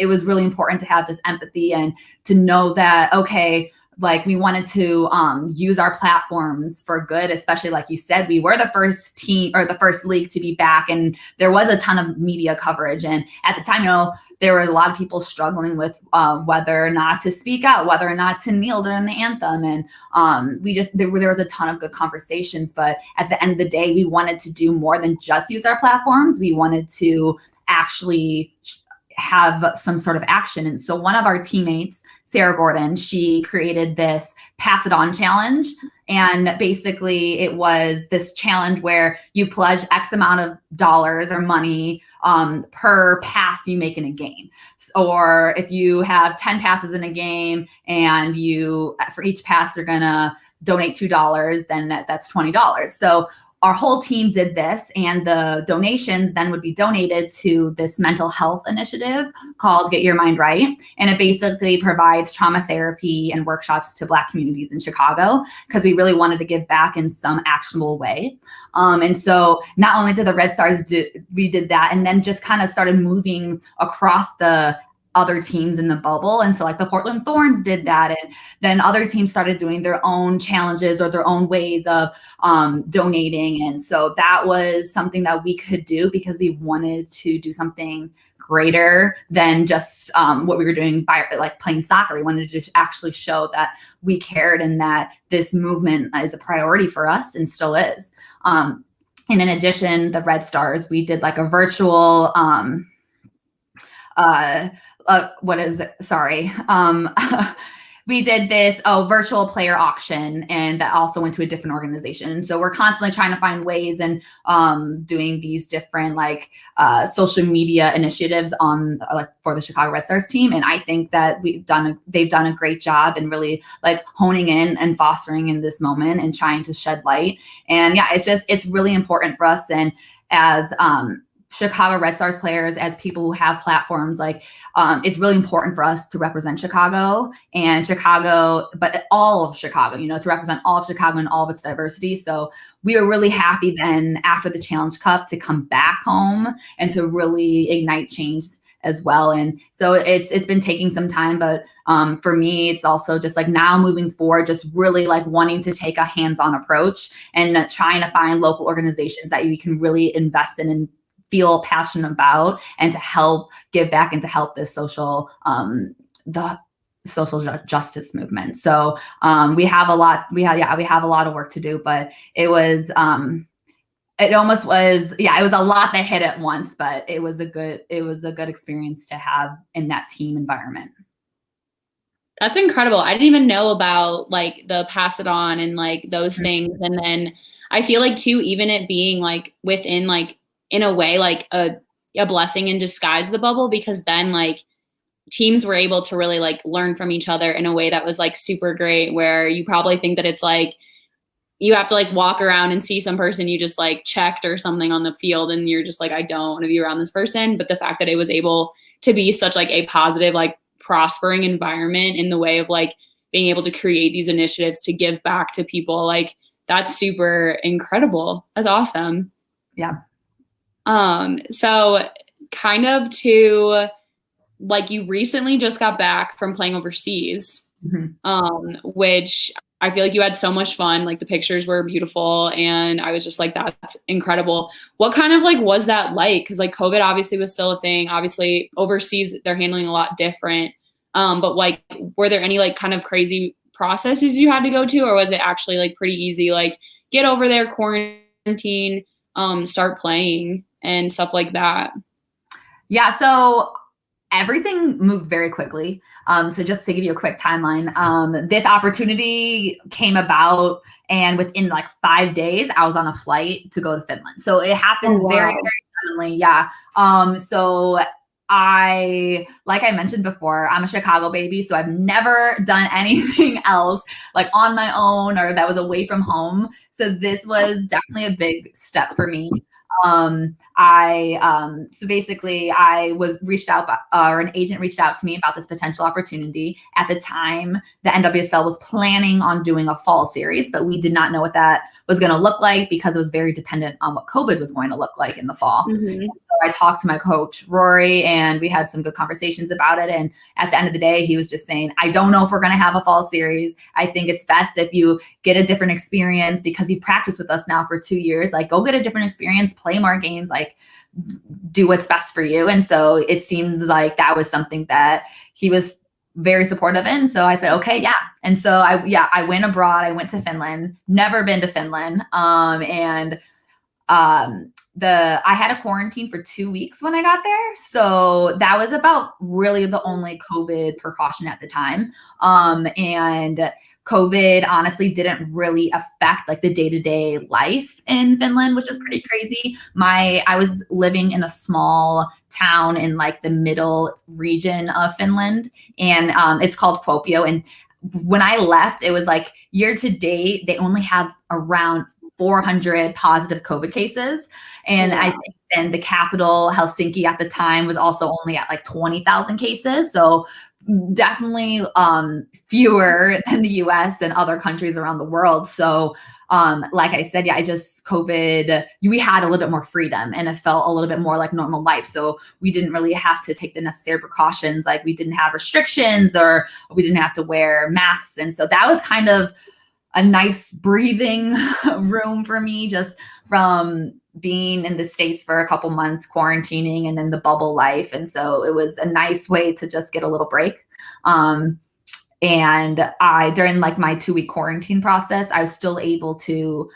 was really important to have just empathy and to know that, okay, like we wanted to use our platforms for good, especially like you said, we were the first team or the first league to be back, and there was a ton of media coverage. And at the time, you know, there were a lot of people struggling with whether or not to speak out, whether or not to kneel during the anthem. And there was a ton of good conversations. But at the end of the day, we wanted to do more than just use our platforms. We wanted to actually have some sort of action. And so one of our teammates, Sarah Gordon, she created this Pass It On challenge. And basically it was this challenge where you pledge X amount of dollars or money per pass you make in a game. Or if you have 10 passes in a game and for each pass, you're gonna donate $2, then that's $20. So our whole team did this, and the donations then would be donated to this mental health initiative called Get Your Mind Right. And it basically provides trauma therapy and workshops to Black communities in Chicago, because we really wanted to give back in some actionable way. And so not only did the Red Stars we did that, and then just kind of started moving across the other teams in the bubble. And so like the Portland Thorns did that. And then other teams started doing their own challenges or their own ways of donating. And so that was something that we could do because we wanted to do something greater than just what we were doing by like playing soccer. We wanted to actually show that we cared and that this movement is a priority for us and still is. And in addition, the Red Stars, we did like a virtual we did this virtual player auction, and that also went to a different organization. So we're constantly trying to find ways and doing these different like social media initiatives on for the Chicago Red Stars team. And I think that they've done a great job in really like honing in and fostering in this moment and trying to shed light. And yeah, it's really important for us, and as Chicago Red Stars players, as people who have platforms, like it's really important for us to represent Chicago, but all of Chicago, to represent all of Chicago and all of its diversity. So we were really happy then after the Challenge Cup to come back home and to really ignite change as well. And so it's been taking some time, but for me, it's also just like now moving forward, just really like wanting to take a hands-on approach and trying to find local organizations that we can really invest in and feel passionate about, and to help give back and to help this the social justice movement. So we have a lot of work to do, but it was it was a lot that hit at once, but it was a good experience to have in that team environment. That's incredible. I didn't even know about like the pass it on and like those things. And then I feel like too, even it being like within like, in a way, like a blessing in disguise, the bubble, because then like teams were able to really like learn from each other in a way that was like super great, where you probably think that it's like you have to like walk around and see some person you just like checked or something on the field, and you're just like, I don't want to be around this person. But the fact that it was able to be such like a positive, like prospering environment in the way of like being able to create these initiatives to give back to people, like that's super incredible. That's awesome. Yeah. So kind of to like, you recently just got back from playing overseas, which I feel like you had so much fun. Like the pictures were beautiful, and I was just like, that's incredible. What kind of like was that like? Cause like COVID obviously was still a thing. Obviously overseas, they're handling a lot different. But like, were there any like kind of crazy processes you had to go to, or was it actually like pretty easy? Like get over there, quarantine, start playing and stuff like that? Yeah. So everything moved very quickly. So just to give you a quick timeline, this opportunity came about, and within like 5 days, I was on a flight to go to Finland. So it happened very, very suddenly. Yeah. So like I mentioned before, I'm a Chicago baby, so I've never done anything else like on my own or that was away from home. So this was definitely a big step for me. So basically I was reached out or an agent reached out to me about this potential opportunity. At the time, the NWSL was planning on doing a fall series, but we did not know what that was going to look like because it was very dependent on what COVID was going to look like in the fall. So I talked to my coach, Rory, and we had some good conversations about it. And at the end of the day, he was just saying, I don't know if we're going to have a fall series. I think it's best if you get a different experience because you've practiced with us now for 2 years. Like, go get a different experience, play more games, like do what's best for you. And so it seemed like that was something that he was very supportive in. So I said, okay, yeah. And so I went abroad. I went to Finland, never been to Finland. I had a quarantine for 2 weeks when I got there. So that was about really the only COVID precaution at the time. And COVID honestly didn't really affect like the day-to-day life in Finland, which is pretty crazy. I was living in a small town in like the middle region of Finland, and it's called Kuopio. And when I left, it was like year to date, they only had around 400 positive COVID cases. And I think then the capital, Helsinki at the time, was also only at like 20,000 cases. So definitely fewer than the US and other countries around the world. So like I said, COVID, we had a little bit more freedom and it felt a little bit more like normal life. So we didn't really have to take the necessary precautions. Like we didn't have restrictions or we didn't have to wear masks. And so that was kind of a nice breathing room for me, just from being in the States for a couple months, quarantining, and then the bubble life. And so it was a nice way to just get a little break. And during like my 2-week quarantine process, I was still able to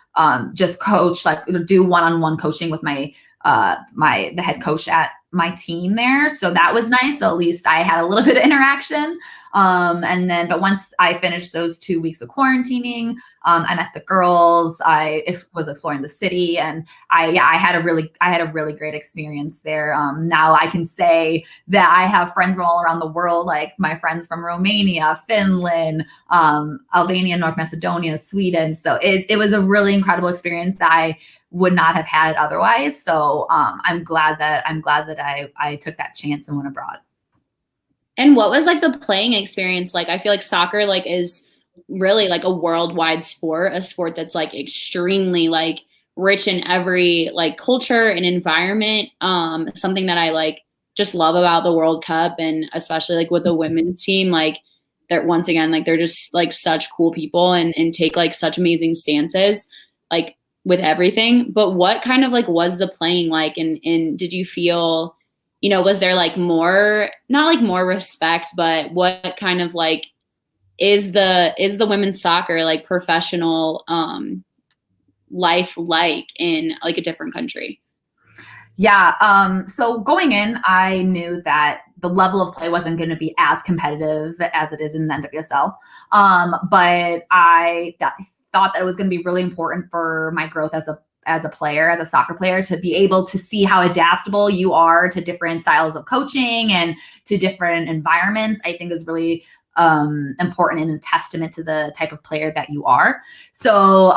just coach, like do one-on-one coaching with the head coach at my team there. So that was nice. So at least I had a little bit of interaction. But once I finished those 2 weeks of quarantining, I met the girls. I was exploring the city, and I had a really great experience there. Now I can say that I have friends from all around the world, like my friends from Romania, Finland, Albania, North Macedonia, Sweden. So it was a really incredible experience that I would not have had otherwise. So I'm glad that I took that chance and went abroad. And what was like the playing experience like? I feel like soccer like is really like a worldwide sport, a sport that's like extremely like rich in every like culture and environment. Something that I like just love about the World Cup, and especially like with the women's team, like they're once again like they're just like such cool people and take like such amazing stances like with everything. But what kind of like was the playing like, and did you feel, you know, was there like more, not like more respect, but what kind of like is the women's soccer like professional life like in like a different country? Yeah. So going in, I knew that the level of play wasn't going to be as competitive as it is in the NWSL. But I thought that it was going to be really important for my growth as a player, as a soccer player, to be able to see how adaptable you are to different styles of coaching and to different environments. I think is really important and a testament to the type of player that you are. So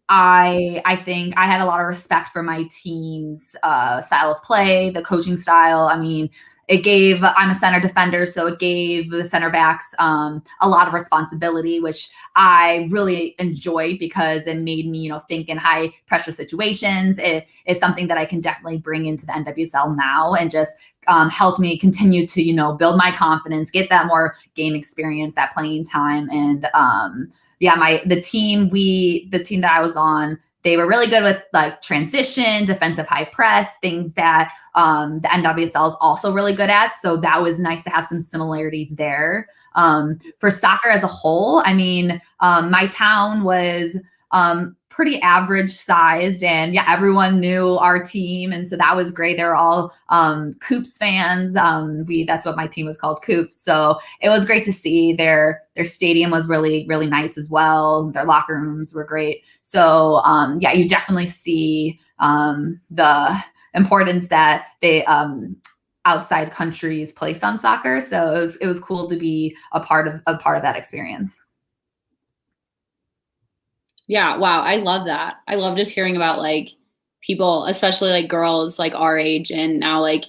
I think I had a lot of respect for my team's style of play, the coaching style. I mean, I'm a center defender, so it gave the center backs a lot of responsibility, which I really enjoyed because it made me, think in high pressure situations. It is something that I can definitely bring into the NWSL now and just help me continue to, build my confidence, get that more game experience, that playing time. And the team that I was on, they were really good with like transition, defensive high press, things that the NWSL is also really good at. So that was nice to have some similarities there. For soccer as a whole, I mean, my town was pretty average sized, and everyone knew our team. And so that was great. They were all Coups fans. That's what my team was called, Coups. So it was great to see. Their stadium was really, really nice as well. Their locker rooms were great. So you definitely see the importance that they outside countries place on soccer. So it was cool to be a part of that experience. Yeah. Wow. I love that. I love just hearing about like people, especially like girls like our age and now like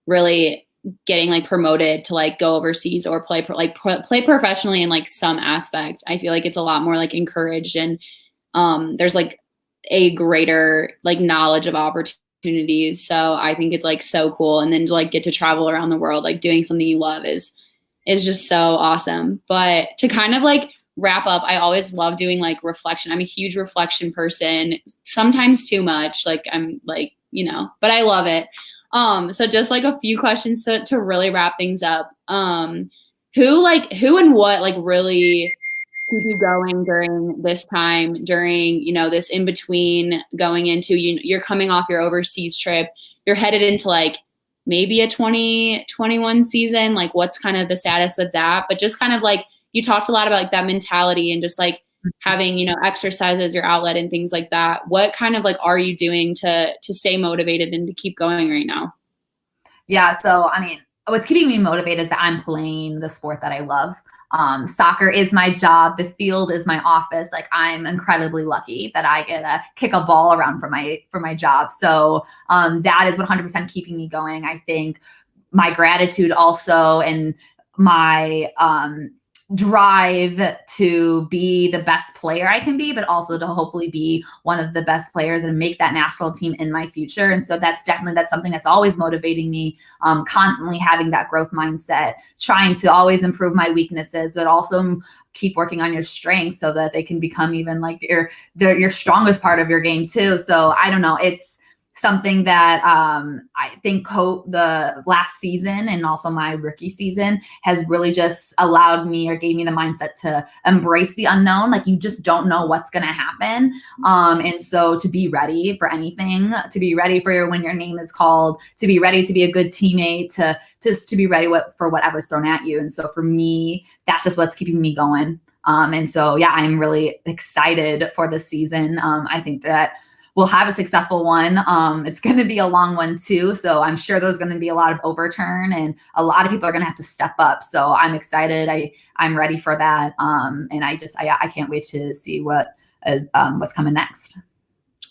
really getting like promoted to like go overseas or play professionally in like some aspect. I feel like it's a lot more like encouraged, and there's like a greater like knowledge of opportunities. So I think it's like so cool. And then to like get to travel around the world, like doing something you love is just so awesome. But to kind of like wrap up, I always love doing like reflection. I'm a huge reflection person, sometimes too much, like I'm like, but I love it. So just like a few questions to really wrap things up. Who and what like really keep you going during this time, during, this in between going into, you're coming off your overseas trip, you're headed into like maybe a 2021 season, like what's kind of the status with that? But just kind of like, you talked a lot about like that mentality and just like having, exercise as your outlet and things like that. What kind of like are you doing to stay motivated and to keep going right now? Yeah. So, I mean, what's keeping me motivated is that I'm playing the sport that I love. Soccer is my job. The field is my office. Like I'm incredibly lucky that I get to kick a ball around for my job. So that is 100% keeping me going. I think my gratitude also and my drive to be the best player I can be, but also to hopefully be one of the best players and make that national team in my future. And so that's something that's always motivating me, constantly having that growth mindset, trying to always improve my weaknesses, but also keep working on your strengths so that they can become even like your strongest part of your game too. So I don't know, it's something that I think the last season and also my rookie season has really just allowed me or gave me the mindset to embrace the unknown. Like, you just don't know what's going to happen. And so to be ready for anything, to be ready for when your name is called, to be ready to be a good teammate, to be ready for whatever's thrown at you. And so for me, that's just what's keeping me going. And so, yeah, I'm really excited for this season. I think that we'll have a successful one. It's going to be a long one too. So I'm sure there's going to be a lot of overturn and a lot of people are going to have to step up. So I'm excited. I'm ready for that. And I can't wait to see what's coming next.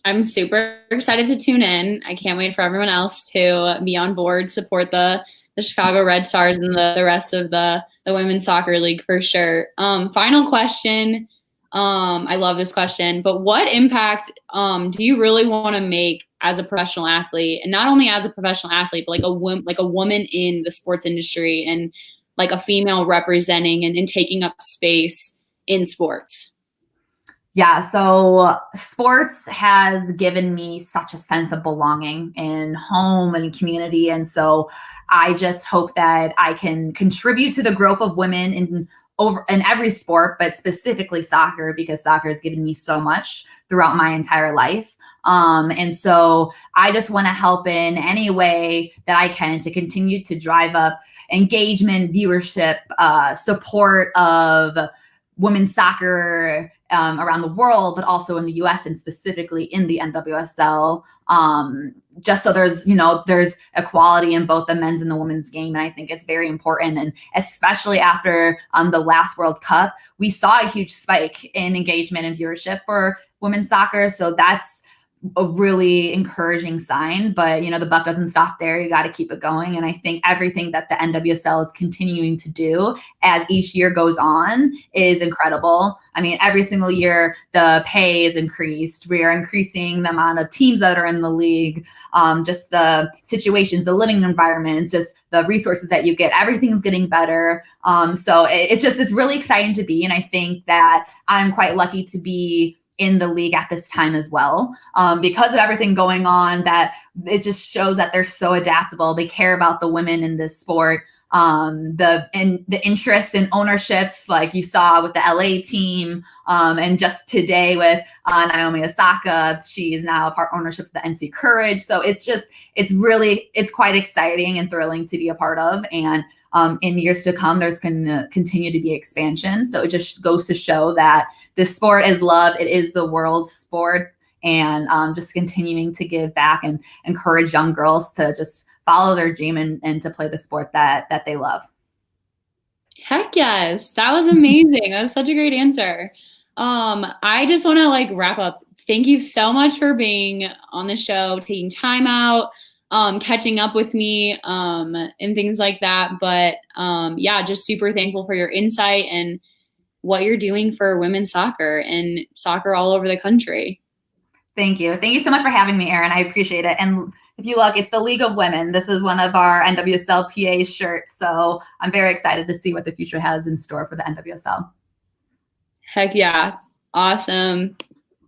I'm super excited to tune in. I can't wait for everyone else to be on board, support the Chicago Red Stars and the rest of the women's soccer league for sure. Final question. I love this question, but what impact do you really want to make as a professional athlete, and not only as a professional athlete, but like a woman in the sports industry and like a female representing and taking up space in sports? Yeah, so sports has given me such a sense of belonging in home and community. And so I just hope that I can contribute to the growth of women in every sport, but specifically soccer, because soccer has given me so much throughout my entire life. And so I just want to help in any way that I can to continue to drive up engagement, viewership, support of women's soccer around the world, but also in the US and specifically in the NWSL, just so there's equality in both the men's and the women's game. And I think it's very important. And especially after the last World Cup, we saw a huge spike in engagement and viewership for women's soccer. So that's a really encouraging sign, but the buck doesn't stop there. You got to keep it going. And I think everything that the NWSL is continuing to do as each year goes on is incredible. I mean, every single year the pay is increased. We are increasing the amount of teams that are in the league, just the situations, the living environments, just the resources that you get, everything's getting better. So it's really exciting to be. And I think that I'm quite lucky to be in the league at this time as well, because of everything going on, that it just shows that they're so adaptable. They care about the women in this sport. The interest in ownerships, like you saw with the LA team, and just today with Naomi Osaka, she is now a part ownership of the NC Courage. So it's quite exciting and thrilling to be a part of. And in years to come, there's going to continue to be expansion. So it just goes to show that this sport is loved. It is the world's sport, and just continuing to give back and encourage young girls to just follow their dream and to play the sport that they love. Heck yes. That was amazing. That was such a great answer. I just want to wrap up. Thank you so much for being on the show, taking time out, catching up with me, and things like that. But yeah, just super thankful for your insight and what you're doing for women's soccer and soccer all over the country. Thank you. Thank you so much for having me, Erin. I appreciate it. And if you look, it's the League of Women. This is one of our NWSL PA shirts. So I'm very excited to see what the future has in store for the NWSL. Heck yeah. Awesome.